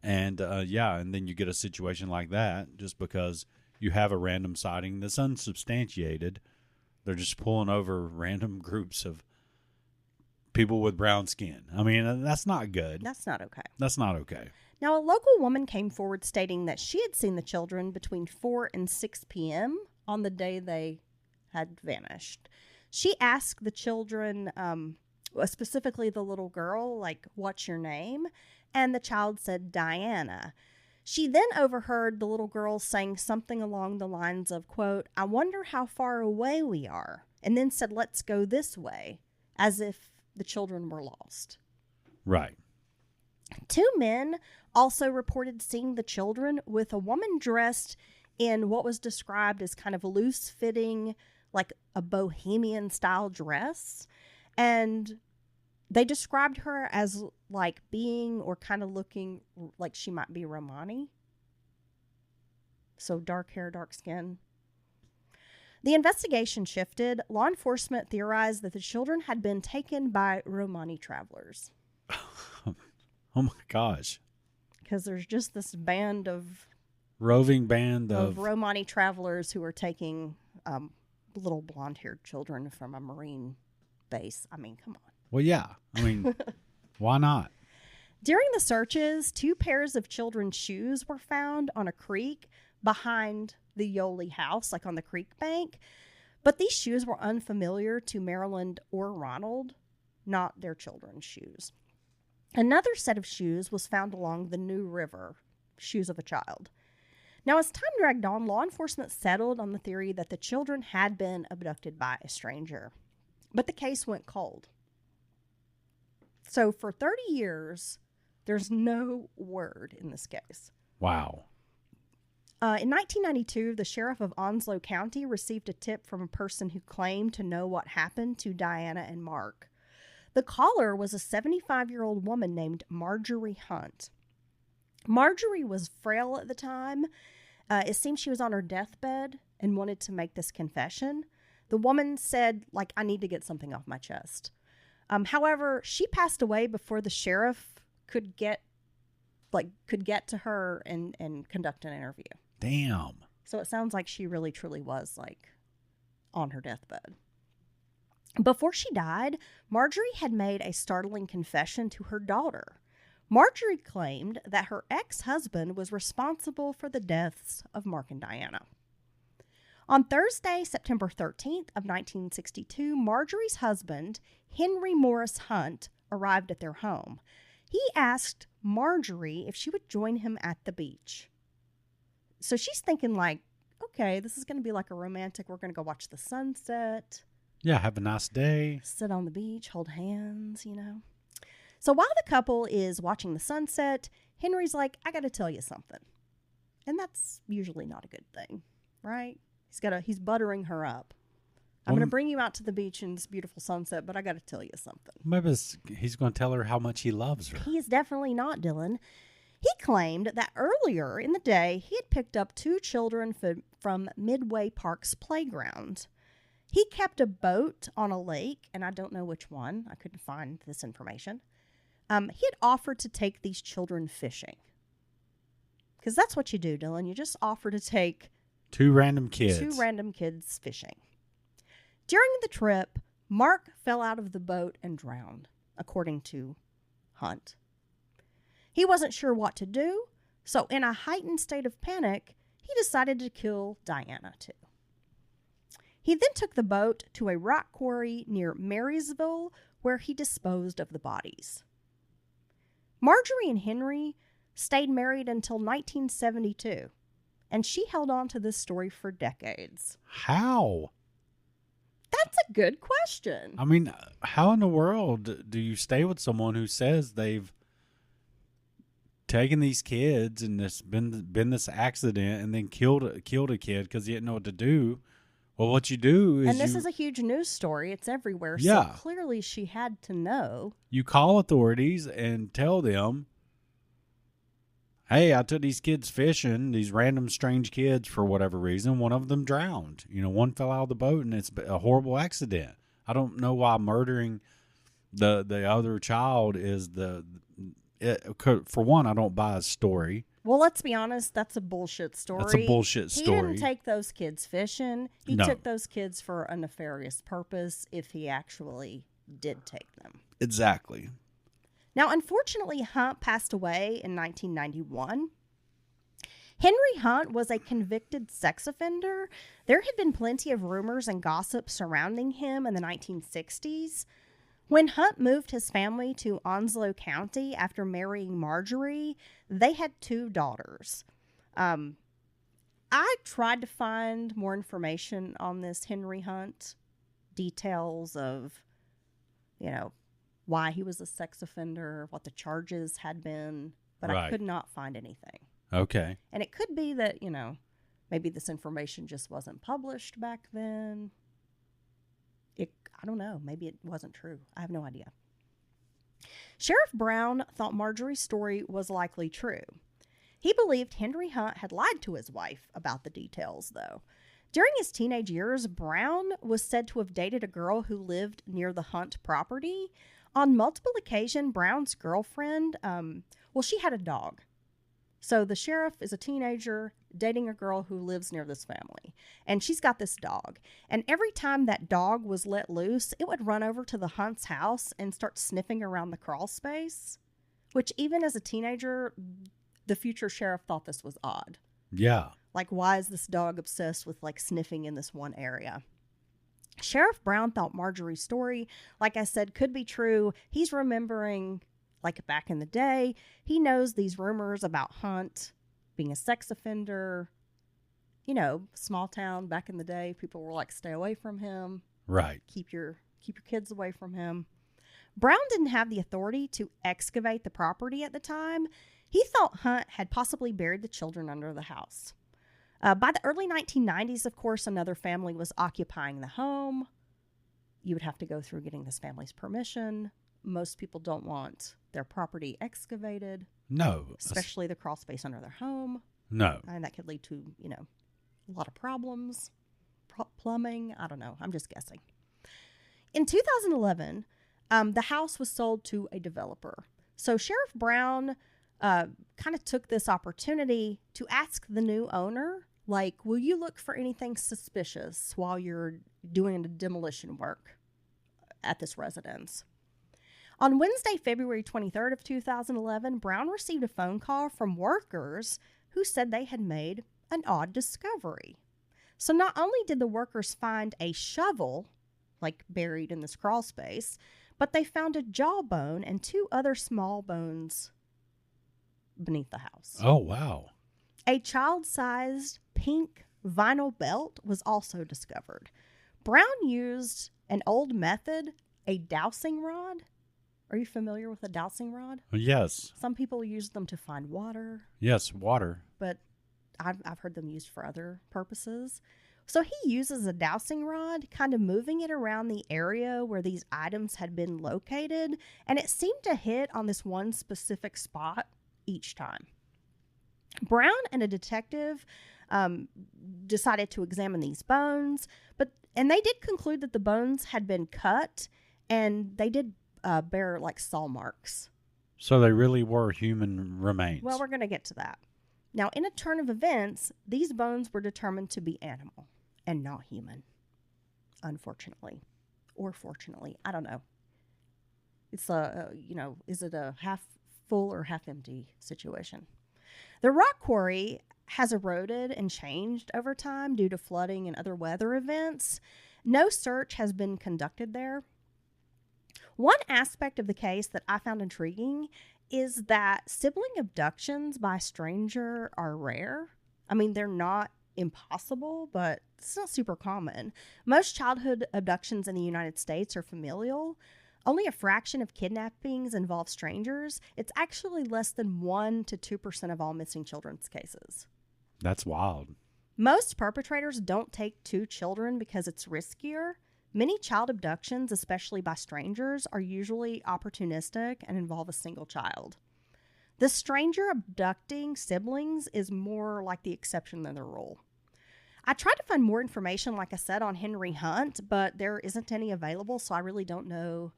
Speaker 2: And, and then you get a situation like that just because you have a random sighting that's unsubstantiated. They're just pulling over random groups of people with brown skin. I mean, that's not good.
Speaker 5: That's not okay.
Speaker 2: That's not okay.
Speaker 5: Now, a local woman came forward stating that she had seen the children between 4 and 6 p.m. on the day they had vanished. She asked the children, specifically the little girl, what's your name? And the child said, Diana. She then overheard the little girl saying something along the lines of, quote, I wonder how far away we are, and then said, let's go this way, as if the children were lost.
Speaker 2: Right.
Speaker 5: 2 men also reported seeing the children with a woman dressed in what was described as kind of loose-fitting, a bohemian-style dress, and they described her as being or kind of looking like she might be Romani. So dark hair, dark skin. The investigation shifted. Law enforcement theorized that the children had been taken by Romani travelers.
Speaker 2: Oh my gosh.
Speaker 5: Because there's just this
Speaker 2: roving band of
Speaker 5: Romani travelers who are taking little blonde-haired children from a Marine base. I mean, come on.
Speaker 2: Well, yeah. I mean, why not?
Speaker 5: During the searches, 2 pairs of children's shoes were found on a creek behind the Yoli house, like on the creek bank. But these shoes were unfamiliar to Maryland or Ronald, not their children's shoes. Another set of shoes was found along the New River, shoes of a child. Now, as time dragged on, law enforcement settled on the theory that the children had been abducted by a stranger. But the case went cold. So for 30 years, there's no word in this case.
Speaker 2: Wow.
Speaker 5: In 1992, the sheriff of Onslow County received a tip from a person who claimed to know what happened to Diana and Mark. The caller was a 75-year-old woman named Marjorie Hunt. Marjorie was frail at the time. It seemed she was on her deathbed and wanted to make this confession. The woman said, I need to get something off my chest. However, she passed away before the sheriff could get to her and conduct an interview.
Speaker 2: Damn.
Speaker 5: So it sounds like she really truly was on her deathbed. Before she died, Marjorie had made a startling confession to her daughter. Marjorie claimed that her ex-husband was responsible for the deaths of Mark and Diana. On Thursday, September 13th of 1962, Marjorie's husband, Henry Morris Hunt, arrived at their home. He asked Marjorie if she would join him at the beach. So she's thinking okay, this is going to be like a romantic, we're going to go watch the sunset.
Speaker 2: Yeah, have a nice day.
Speaker 5: Sit on the beach, hold hands, So while the couple is watching the sunset, Henry's like, I got to tell you something. And that's usually not a good thing, right? He's buttering her up. I'm going to bring you out to the beach in this beautiful sunset, but I got to tell you something.
Speaker 2: Maybe he's going to tell her how much he loves her.
Speaker 5: He's definitely not, Dylan. He claimed that earlier in the day, he had picked up 2 children from Midway Park's playground. He kept a boat on a lake, and I don't know which one. I couldn't find this information. He had offered to take these children fishing. Because that's what you do, Dylan. You just offer to take
Speaker 2: 2 random kids.
Speaker 5: 2 random kids fishing. During the trip, Mark fell out of the boat and drowned, according to Hunt. He wasn't sure what to do, so in a heightened state of panic, he decided to kill Diana too. He then took the boat to a rock quarry near Marysville, where he disposed of the bodies. Marjorie and Henry stayed married until 1972, and she held on to this story for decades.
Speaker 2: How?
Speaker 5: That's a good question.
Speaker 2: I mean, how in the world do you stay with someone who says they've taken these kids and there's been this accident and then killed a kid because he didn't know what to do? Well, what you do is,
Speaker 5: and this is a huge news story. It's everywhere.
Speaker 2: Yeah.
Speaker 5: So clearly she had to know.
Speaker 2: You call authorities and tell them, hey, I took these kids fishing, these random strange kids for whatever reason. One of them drowned. One fell out of the boat and it's a horrible accident. I don't know why murdering the other child is for one, I don't buy a story.
Speaker 5: Well, let's be honest, that's a bullshit story.
Speaker 2: That's a bullshit story.
Speaker 5: He didn't take those kids fishing. He took those kids for a nefarious purpose if he actually did take them.
Speaker 2: Exactly.
Speaker 5: Now, unfortunately, Hunt passed away in 1991. Henry Hunt was a convicted sex offender. There had been plenty of rumors and gossip surrounding him in the 1960s. When Hunt moved his family to Onslow County after marrying Marjorie, they had 2 daughters. I tried to find more information on this Henry Hunt, details of, why he was a sex offender, what the charges had been, but I could not find anything.
Speaker 2: Okay.
Speaker 5: And it could be that, maybe this information just wasn't published back then. I don't know. Maybe it wasn't true. I have no idea. Sheriff Brown thought Marjorie's story was likely true. He believed Henry Hunt had lied to his wife about the details, though. During his teenage years, Brown was said to have dated a girl who lived near the Hunt property. On multiple occasions, Brown's girlfriend, she had a dog. So the sheriff is a teenager dating a girl who lives near this family. And she's got this dog. And every time that dog was let loose, it would run over to the Hunt's house and start sniffing around the crawl space. Which even as a teenager, the future sheriff thought this was odd.
Speaker 2: Yeah.
Speaker 5: Like, why is this dog obsessed with, like, sniffing in this one area? Sheriff Brown thought Marjorie's story, like I said, could be true. He's remembering, like, back in the day. He knows these rumors about Hunt being a sex offender. You know, small town back in the day. People were like, stay away from him.
Speaker 2: Right.
Speaker 5: Keep your kids away from him. Brown didn't have the authority to excavate the property at the time. He thought Hunt had possibly buried the children under the house. By the early 1990s, of course, another family was occupying the home. You would have to go through getting this family's permission. Most people don't want their property excavated.
Speaker 2: No.
Speaker 5: Especially the crawl space under their home.
Speaker 2: No.
Speaker 5: And that could lead to, you know, a lot of problems. Plumbing. I don't know. I'm just guessing. In 2011, the house was sold to a developer. So Sheriff Brown kind of took this opportunity to ask the new owner, like, will you look for anything suspicious while you're doing the demolition work at this residence? On Wednesday, February 23rd of 2011, Brown received a phone call from workers who said they had made an odd discovery. So not only did the workers find a shovel, like buried in this crawl space, but they found a jawbone and 2 other small bones beneath the house.
Speaker 2: Oh, wow.
Speaker 5: A child-sized pink vinyl belt was also discovered. Brown used an old method, a dowsing rod. Are you familiar with a dowsing rod?
Speaker 2: Yes.
Speaker 5: Some people use them to find water.
Speaker 2: Yes, water.
Speaker 5: But I've heard them used for other purposes. So he uses a dowsing rod, kind of moving it around the area where these items had been located, and it seemed to hit on this one specific spot each time. Brown and a detective decided to examine these bones, and they did conclude that the bones had been cut, and they did bear like saw marks.
Speaker 2: So they really were human remains.
Speaker 5: Well, we're going to get to that. Now, in a turn of events, these bones were determined to be animal and not human, unfortunately, or fortunately. I don't know. It's is it a half full or half empty situation? The rock quarry has eroded and changed over time due to flooding and other weather events. No search has been conducted there. One aspect of the case that I found intriguing is that sibling abductions by a stranger are rare. I mean, they're not impossible, but it's not super common. Most childhood abductions in the United States are familial. Only a fraction of kidnappings involve strangers. It's actually less than 1% to 2% of all missing children's cases.
Speaker 2: That's wild.
Speaker 5: Most perpetrators don't take 2 children because it's riskier. Many child abductions, especially by strangers, are usually opportunistic and involve a single child. The stranger abducting siblings is more like the exception than the rule. I tried to find more information, like I said, on Henry Hunt, but there isn't any available, so I really don't know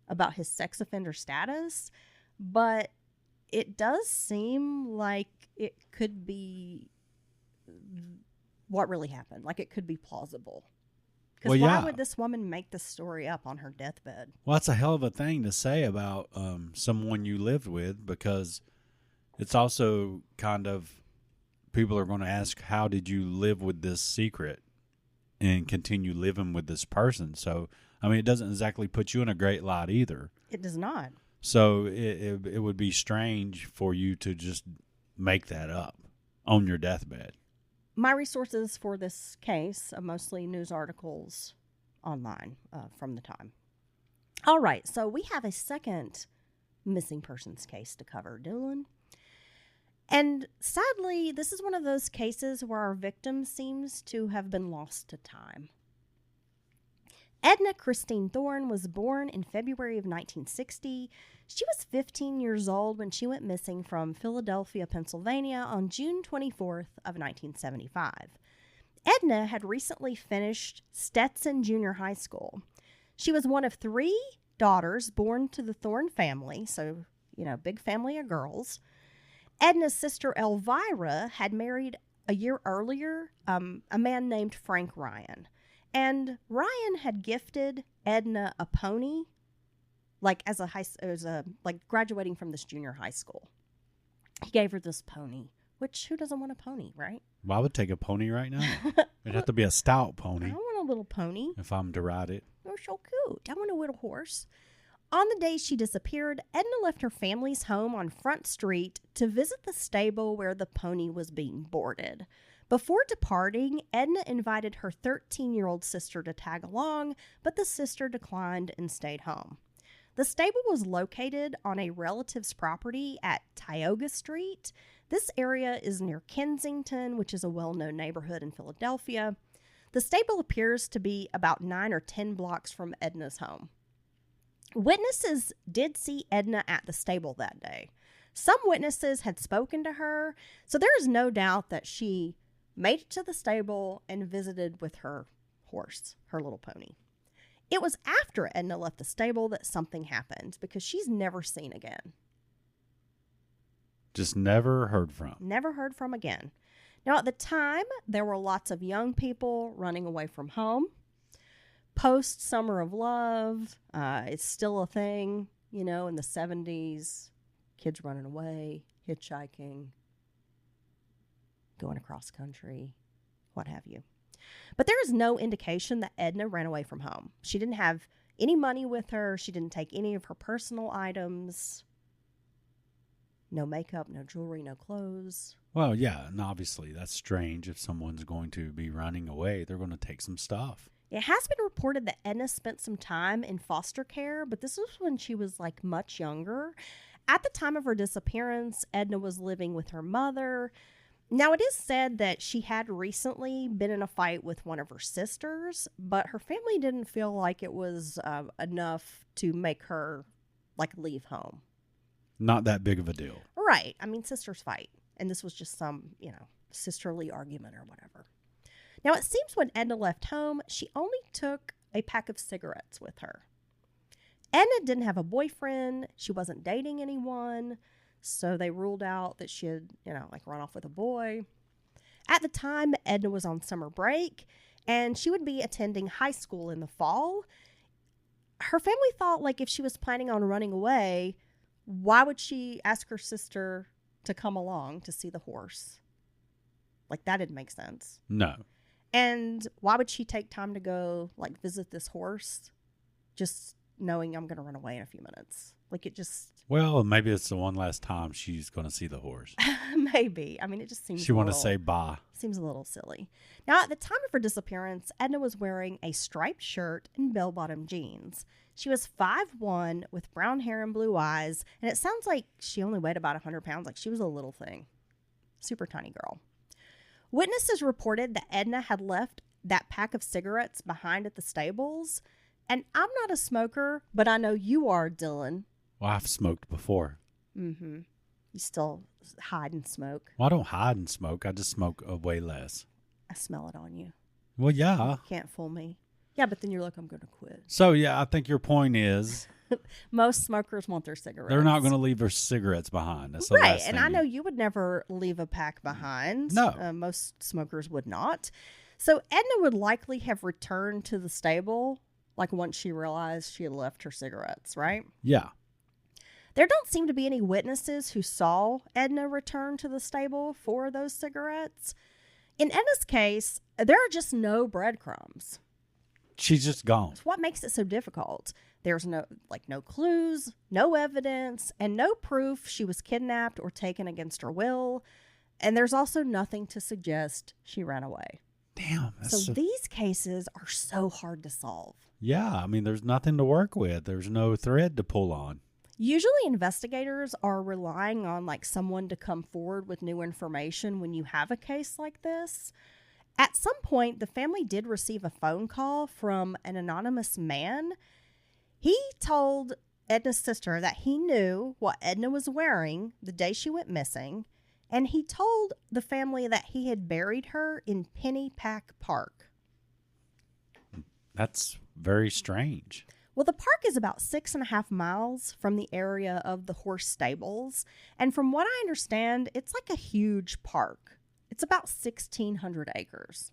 Speaker 5: about his sex offender status. But it does seem like it could be what really happened. Like, it could be plausible. Because why would this woman make this story up on her deathbed?
Speaker 2: Well, that's a hell of a thing to say about someone you lived with, because it's also kind of, people are going to ask, how did you live with this secret and continue living with this person? So, I mean, it doesn't exactly put you in a great light either.
Speaker 5: It does not.
Speaker 2: So it would be strange for you to just make that up on your deathbed.
Speaker 5: My resources for this case are mostly news articles online from the time. All right, so we have a second missing persons case to cover, Dylan. And sadly, this is one of those cases where our victim seems to have been lost to time. Edna Christine Thorne was born in February of 1960. She was 15 years old when she went missing from Philadelphia, Pennsylvania on June 24th of 1975. Edna had recently finished Stetson Junior High School. She was one of 3 daughters born to the Thorne family, so, big family of girls. Edna's sister Elvira had married a year earlier a man named Frank Ryan. And Ryan had gifted Edna a pony, like graduating from this junior high school. He gave her this pony, which who doesn't want a pony, right?
Speaker 2: Well, I would take a pony right now. It'd have to be a stout pony.
Speaker 5: I want a little pony.
Speaker 2: If I'm to ride it.
Speaker 5: You're so cute. I want a little horse. On the day she disappeared, Edna left her family's home on Front Street to visit the stable where the pony was being boarded. Before departing, Edna invited her 13-year-old sister to tag along, but the sister declined and stayed home. The stable was located on a relative's property at Tioga Street. This area is near Kensington, which is a well-known neighborhood in Philadelphia. The stable appears to be about 9 or 10 blocks from Edna's home. Witnesses did see Edna at the stable that day. Some witnesses had spoken to her, so there is no doubt that she made it to the stable and visited with her horse, her little pony. It was after Edna left the stable that something happened, because she's never seen again.
Speaker 2: Just never heard from.
Speaker 5: Never heard from again. Now, at the time, there were lots of young people running away from home. Post Summer of Love, it's still a thing, in the 70s. Kids running away, hitchhiking, going across country, what have you. But there is no indication that Edna ran away from home. She didn't have any money with her. She didn't take any of her personal items. No makeup, no jewelry, no clothes.
Speaker 2: Well, yeah, and obviously that's strange. If someone's going to be running away, they're going to take some stuff.
Speaker 5: It has been reported that Edna spent some time in foster care, but this was when she was much younger. At the time of her disappearance, Edna was living with her mother. Now, it is said that she had recently been in a fight with one of her sisters, but her family didn't feel like it was enough to make her, leave home.
Speaker 2: Not that big of a deal.
Speaker 5: Right. I mean, sisters fight. And this was just some, sisterly argument or whatever. Now, it seems when Edna left home, she only took a pack of cigarettes with her. Edna didn't have a boyfriend. She wasn't dating anyone. So they ruled out that she had, run off with a boy. At the time, Edna was on summer break, and she would be attending high school in the fall. Her family thought, if she was planning on running away, why would she ask her sister to come along to see the horse? That didn't make sense.
Speaker 2: No.
Speaker 5: And why would she take time to go, visit this horse, just knowing I'm going to run away in a few minutes?
Speaker 2: Well, maybe it's the one last time she's going to see the horse.
Speaker 5: Maybe. I mean, it just seems
Speaker 2: She want to say bye.
Speaker 5: Seems a little silly. Now, at the time of her disappearance, Edna was wearing a striped shirt and bell-bottom jeans. She was 5'1", with brown hair and blue eyes, and it sounds like she only weighed about 100 pounds. She was a little thing. Super tiny girl. Witnesses reported that Edna had left that pack of cigarettes behind at the stables. And I'm not a smoker, but I know you are, Dylan.
Speaker 2: Well, I've smoked before.
Speaker 5: Mm-hmm. You still hide and smoke.
Speaker 2: Well, I don't hide and smoke. I just smoke way less.
Speaker 5: I smell it on you.
Speaker 2: Well, yeah.
Speaker 5: You can't fool me. Yeah, but then you're like, I'm going to quit.
Speaker 2: So, yeah, I think your point is...
Speaker 5: Most smokers want their cigarettes.
Speaker 2: They're not going to leave their cigarettes behind. That's
Speaker 5: right, and I know you would never leave a pack behind.
Speaker 2: No.
Speaker 5: Most smokers would not. So Edna would likely have returned to the stable, once she realized she had left her cigarettes, right?
Speaker 2: Yeah.
Speaker 5: There don't seem to be any witnesses who saw Edna return to the stable for those cigarettes. In Edna's case, there are just no breadcrumbs.
Speaker 2: She's just gone.
Speaker 5: It's what makes it so difficult. There's no clues, no evidence, and no proof she was kidnapped or taken against her will. And there's also nothing to suggest she ran away.
Speaker 2: Damn.
Speaker 5: So these cases are so hard to solve.
Speaker 2: Yeah, I mean, there's nothing to work with. There's no thread to pull on.
Speaker 5: Usually investigators are relying on someone to come forward with new information when you have a case like this. At some point, the family did receive a phone call from an anonymous man. He told Edna's sister that he knew what Edna was wearing the day she went missing, And he told the family that he had buried her in Pennypack Park.
Speaker 2: That's very strange.
Speaker 5: Well, the park is about 6.5 miles from the area of the horse stables. And from what I understand, it's like a huge park. It's about 1,600 acres.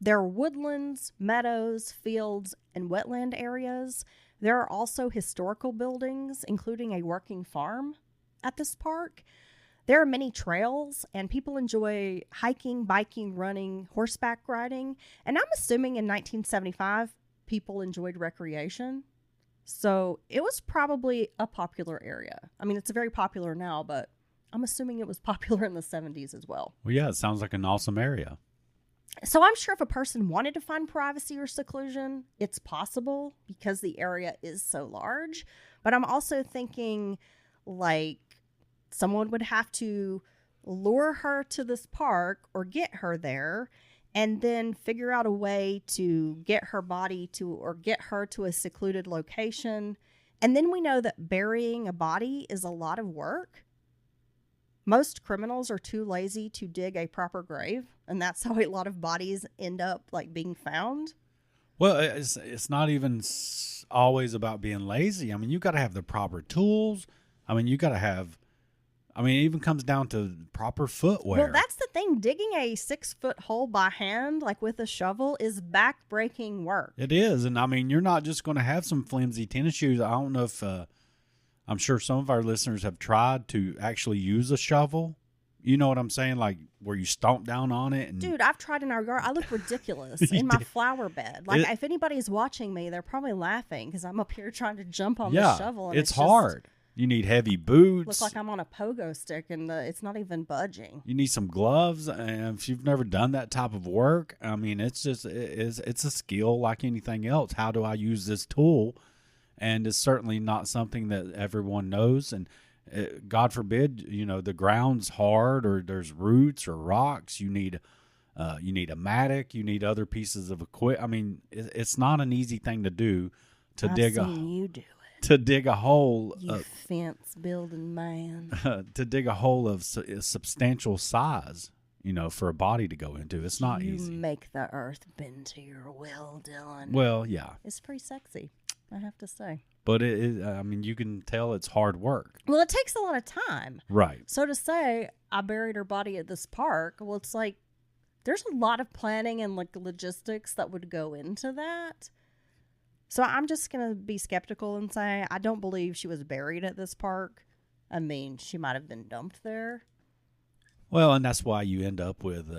Speaker 5: There are woodlands, meadows, fields, and wetland areas. There are also historical buildings, including a working farm at this park. There are many trails, and people enjoy hiking, biking, running, horseback riding. And I'm assuming in 1975, people enjoyed recreation. So it was probably a popular area. I mean, it's very popular now, but I'm assuming it was popular in the 70s as well.
Speaker 2: Well, yeah, it sounds like an awesome area.
Speaker 5: So I'm sure if a person wanted to find privacy or seclusion, it's possible because the area is so large. But I'm also thinking like someone would have to lure her to this park or get her there and then figure out a way to get her body to or get her to a secluded location. And then we know that burying a body is a lot of work. Most criminals are too lazy to dig a proper grave, and that's how a lot of bodies end up like being found.
Speaker 2: Well, it's not even always about being lazy. I mean, you got to have the proper tools. I mean, you got to have. I mean, it even comes down to proper footwear.
Speaker 5: Well, that's the thing. Digging a 6-foot hole by hand, like with a shovel, is back-breaking work.
Speaker 2: It is, and I mean, you're not just going to have some flimsy tennis shoes. I don't know if. I'm sure some of our listeners have tried to actually use a shovel. You know what I'm saying? Like where you stomp down on it. And
Speaker 5: dude, I've tried in our garden. I look ridiculous in my flower bed. Like if anybody's watching me, they're probably laughing because I'm up here trying to jump on the shovel. And
Speaker 2: it's hard. You need heavy boots.
Speaker 5: Look like I'm on a pogo stick and it's not even budging.
Speaker 2: You need some gloves. And if you've never done that type of work, I mean, it's just it's a skill like anything else. How do I use this tool? And it's certainly not something that everyone knows. And God forbid, you know, the ground's hard or there's roots or rocks. You need a mattock. You need other pieces of equipment. I mean, it's not an easy thing to do to dig a hole.
Speaker 5: You fence building man.
Speaker 2: To dig a hole of substantial size, you know, for a body to go into. It's not easy.
Speaker 5: You make the earth bend to your will, Dylan.
Speaker 2: Well, yeah.
Speaker 5: It's pretty sexy, I have to say.
Speaker 2: But I mean, you can tell it's hard work.
Speaker 5: Well, it takes a lot of time.
Speaker 2: Right.
Speaker 5: So to say, I buried her body at this park, well, it's like, there's a lot of planning and like logistics that would go into that. So I'm just going to be skeptical and say, I don't believe she was buried at this park. I mean, she might have been dumped there.
Speaker 2: Well, and that's why you end up with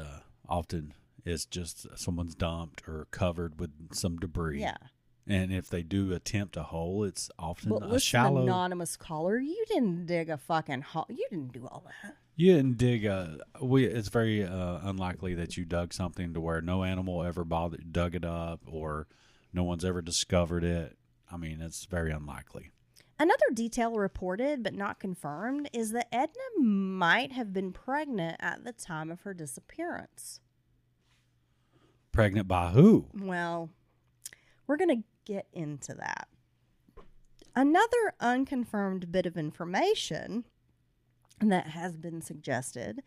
Speaker 2: often it's just someone's dumped or covered with some debris.
Speaker 5: Yeah.
Speaker 2: And if they do attempt a hole, it's often
Speaker 5: a
Speaker 2: shallow.
Speaker 5: Anonymous caller, you didn't dig a fucking hole. You didn't do all that.
Speaker 2: You didn't dig it's very unlikely that you dug something to where no animal ever dug it up or no one's ever discovered it. I mean, it's very unlikely.
Speaker 5: Another detail reported but not confirmed is that Edna might have been pregnant at the time of her disappearance.
Speaker 2: Pregnant by who?
Speaker 5: Well, we're going to get into that. Another unconfirmed bit of information that has been suggested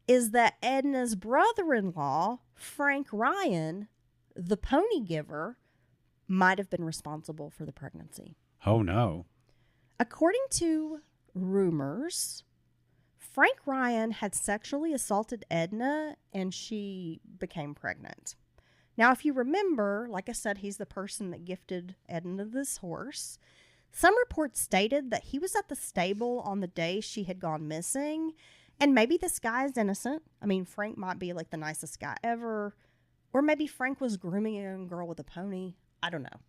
Speaker 5: is that Edna's brother-in-law, Frank Ryan, the pony giver, might have been responsible for the pregnancy.
Speaker 2: Oh, no.
Speaker 5: According to rumors, Frank Ryan had sexually assaulted Edna and she became pregnant. Now, if you remember, like I said, he's the person that gifted Edna this horse. Some reports stated that he was at the stable on the day she had gone missing, and maybe this guy is innocent. I mean, Frank might be like the nicest guy ever, or maybe Frank was grooming a young girl with a pony. I don't know.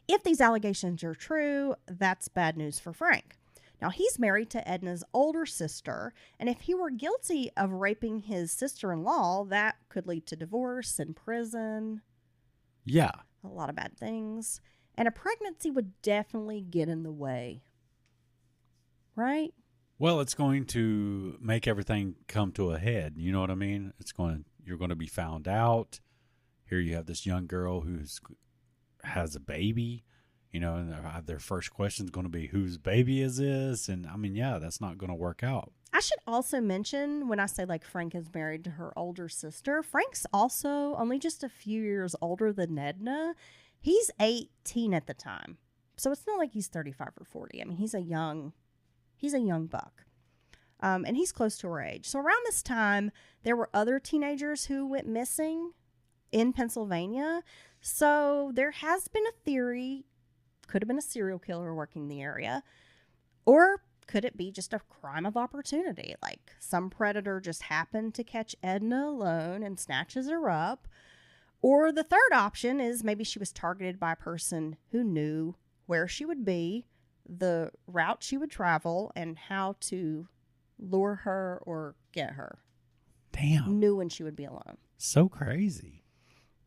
Speaker 5: If these allegations are true, that's bad news for Frank. Now, he's married to Edna's older sister, and if he were guilty of raping his sister-in-law, that could lead to divorce and prison.
Speaker 2: Yeah.
Speaker 5: A lot of bad things. And a pregnancy would definitely get in the way. Right?
Speaker 2: Well, it's going to make everything come to a head. You know what I mean? You're going to be found out. Here you have this young girl has a baby. You know, and their first question is going to be, whose baby is this? And I mean, yeah, that's not going to work out.
Speaker 5: I should also mention, when I say like Frank is married to her older sister, Frank's also only just a few years older than Edna. He's 18 at the time. So it's not like he's 35 or 40. I mean, he's a young buck. And he's close to her age. So around this time, there were other teenagers who went missing in Pennsylvania. So there has been a theory, could have been a serial killer working the area, or could it be just a crime of opportunity? Like some predator just happened to catch Edna alone and snatches her up. Or the third option is maybe she was targeted by a person who knew where she would be, the route she would travel, and how to lure her or get her.
Speaker 2: Damn.
Speaker 5: Knew when she would be alone.
Speaker 2: So crazy.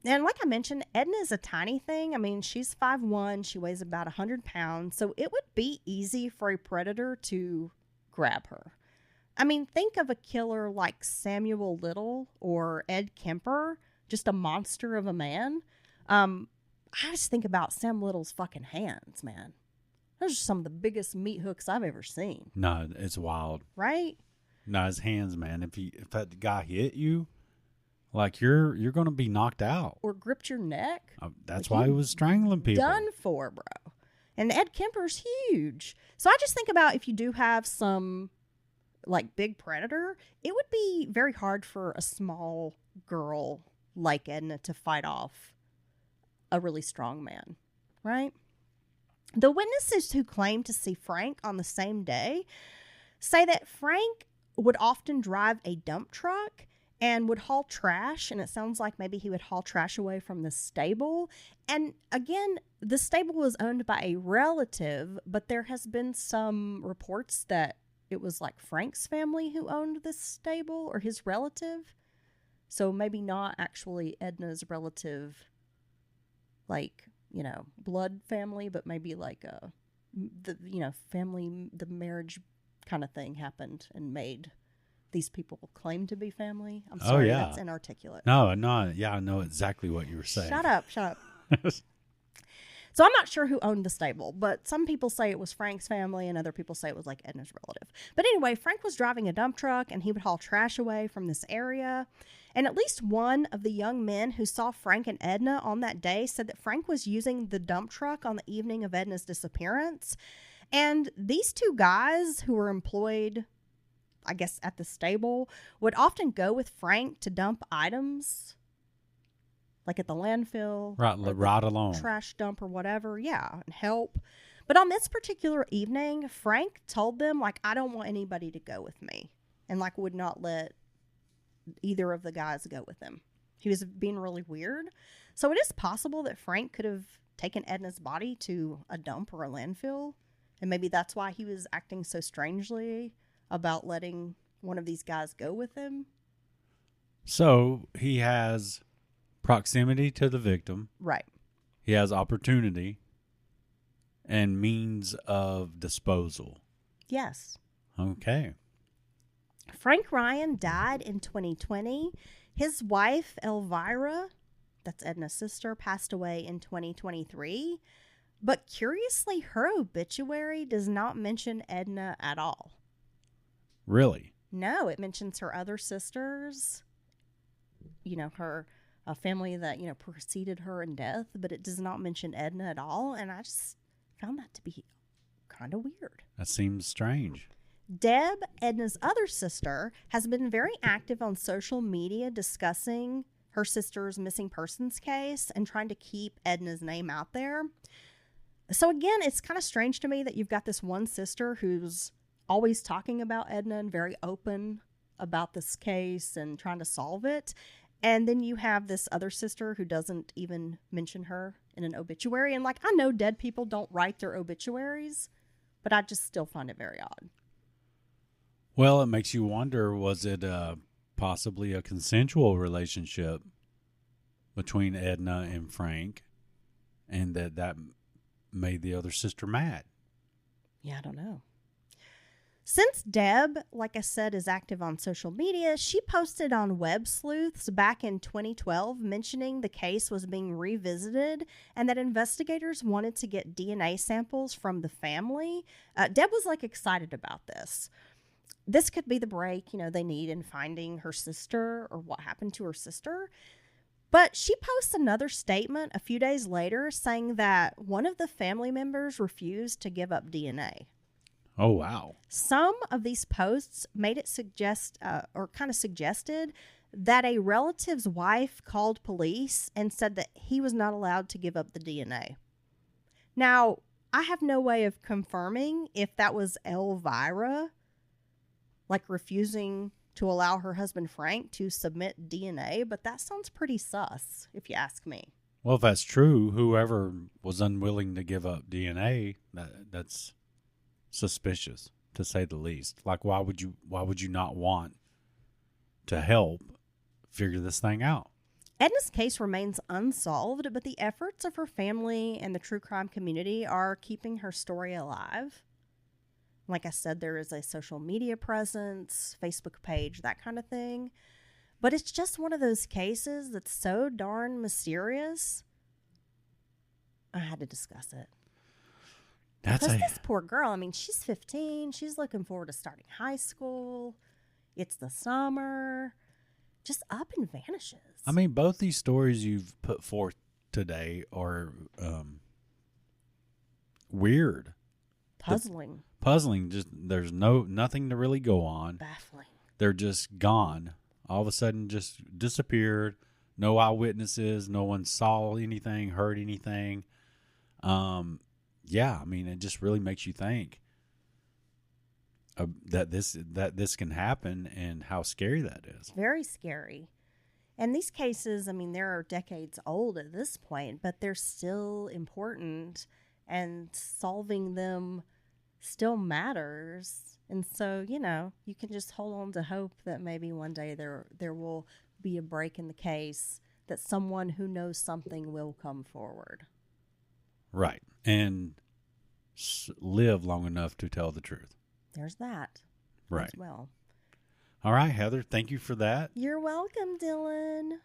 Speaker 5: And like I mentioned, Edna is a tiny thing. I mean, she's 5'1". She weighs about 100 pounds. So it would be easy for a predator to grab her. I mean, think of a killer like Samuel Little or Ed Kemper, just a monster of a man. I just think about Sam Little's fucking hands, man. Those are some of the biggest meat hooks I've ever seen.
Speaker 2: No, it's wild.
Speaker 5: Right?
Speaker 2: No, his hands, man. If that guy hit you, like you're going to be knocked out.
Speaker 5: Or gripped your neck.
Speaker 2: That's why he was strangling people.
Speaker 5: Done for, bro. And Ed Kemper's huge. So I just think about if you do have some like big predator, it would be very hard for a small girl like Edna to fight off a really strong man, right? The witnesses who claim to see Frank on the same day say that Frank would often drive a dump truck and would haul trash, and it sounds like maybe he would haul trash away from the stable. And again, the stable was owned by a relative, but there has been some reports that it was like Frank's family who owned this stable, or his relative. So maybe not actually Edna's relative, like, you know, blood family, but maybe like family, the marriage kind of thing happened and made these people claim to be family. I'm sorry, that's inarticulate.
Speaker 2: No, yeah, I know exactly what you were saying.
Speaker 5: Shut up. So I'm not sure who owned the stable, but some people say it was Frank's family and other people say it was like Edna's relative. But anyway, Frank was driving a dump truck and he would haul trash away from this area. And at least one of the young men who saw Frank and Edna on that day said that Frank was using the dump truck on the evening of Edna's disappearance. And these two guys who were employed, I guess, at the stable would often go with Frank to dump items, like at the landfill,
Speaker 2: right along,
Speaker 5: trash dump or whatever, yeah, and help. But on this particular evening, Frank told them, like, I don't want anybody to go with me, and like would not let either of the guys go with him. He was being really weird. So it is possible that Frank could have taken Edna's body to a dump or a landfill, and maybe that's why he was acting so strangely about letting one of these guys go with him.
Speaker 2: So he has proximity to the victim.
Speaker 5: Right.
Speaker 2: He has opportunity and means of disposal.
Speaker 5: Yes.
Speaker 2: Okay.
Speaker 5: Frank Ryan died in 2020. His wife, Elvira, that's Edna's sister, passed away in 2023. But curiously, her obituary does not mention Edna at all.
Speaker 2: Really?
Speaker 5: No, it mentions her other sisters, you know, her family that, you know, preceded her in death, but it does not mention Edna at all. And I just found that to be kind of weird.
Speaker 2: That seems strange.
Speaker 5: Deb, Edna's other sister, has been very active on social media discussing her sister's missing persons case and trying to keep Edna's name out there. So again, it's kind of strange to me that you've got this one sister who's always talking about Edna and very open about this case and trying to solve it. And then you have this other sister who doesn't even mention her in an obituary. And like, I know dead people don't write their obituaries, but I just still find it very odd.
Speaker 2: Well, it makes you wonder, was it possibly a consensual relationship between Edna and Frank, and that made the other sister mad?
Speaker 5: Yeah, I don't know. Since Deb, like I said, is active on social media, she posted on Web Sleuths back in 2012 mentioning the case was being revisited and that investigators wanted to get DNA samples from the family. Deb was like excited about this. This could be the break, they need in finding her sister or what happened to her sister. But she posts another statement a few days later saying that one of the family members refused to give up DNA.
Speaker 2: Oh, wow.
Speaker 5: Some of these posts made it suggested that a relative's wife called police and said that he was not allowed to give up the DNA. Now, I have no way of confirming if that was Elvira, like refusing to allow her husband Frank to submit DNA, but that sounds pretty sus, if you ask me.
Speaker 2: Well, if that's true, whoever was unwilling to give up DNA, that's suspicious, to say the least. Like, why would you not want to help figure this thing out?
Speaker 5: Edna's case remains unsolved, but the efforts of her family and the true crime community are keeping her story alive. Like I said, there is a social media presence, Facebook page, that kind of thing. But it's just one of those cases that's so darn mysterious, I had to discuss it. Because this poor girl, she's 15. She's looking forward to starting high school. It's the summer. Just up and vanishes.
Speaker 2: Both these stories you've put forth today are weird.
Speaker 5: Puzzling.
Speaker 2: Just there's nothing to really go on.
Speaker 5: Baffling.
Speaker 2: They're just gone. All of a sudden just disappeared. No eyewitnesses. No one saw anything, heard anything. Yeah, it just really makes you think that this can happen and how scary that is.
Speaker 5: Very scary. And these cases, they're decades old at this point, but they're still important, and solving them still matters. And so, you can just hold on to hope that maybe one day there will be a break in the case, that someone who knows something will come forward.
Speaker 2: Right. And live long enough to tell the truth.
Speaker 5: There's that.
Speaker 2: Right.
Speaker 5: As well.
Speaker 2: All right, Heather, thank you for that.
Speaker 5: You're welcome, Dylan.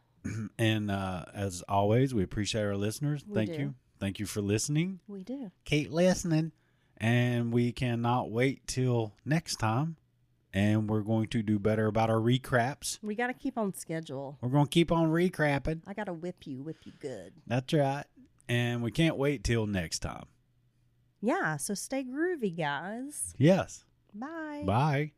Speaker 2: And as always, we appreciate our listeners. Thank you. Thank you for listening.
Speaker 5: We do.
Speaker 2: Keep listening. And we cannot wait till next time. And we're going to do better about our recraps.
Speaker 5: We got to keep on schedule.
Speaker 2: We're going to keep on recrapping.
Speaker 5: I got to whip you good.
Speaker 2: That's right. And we can't wait till next time.
Speaker 5: Yeah, so stay groovy, guys.
Speaker 2: Yes.
Speaker 5: Bye.
Speaker 2: Bye.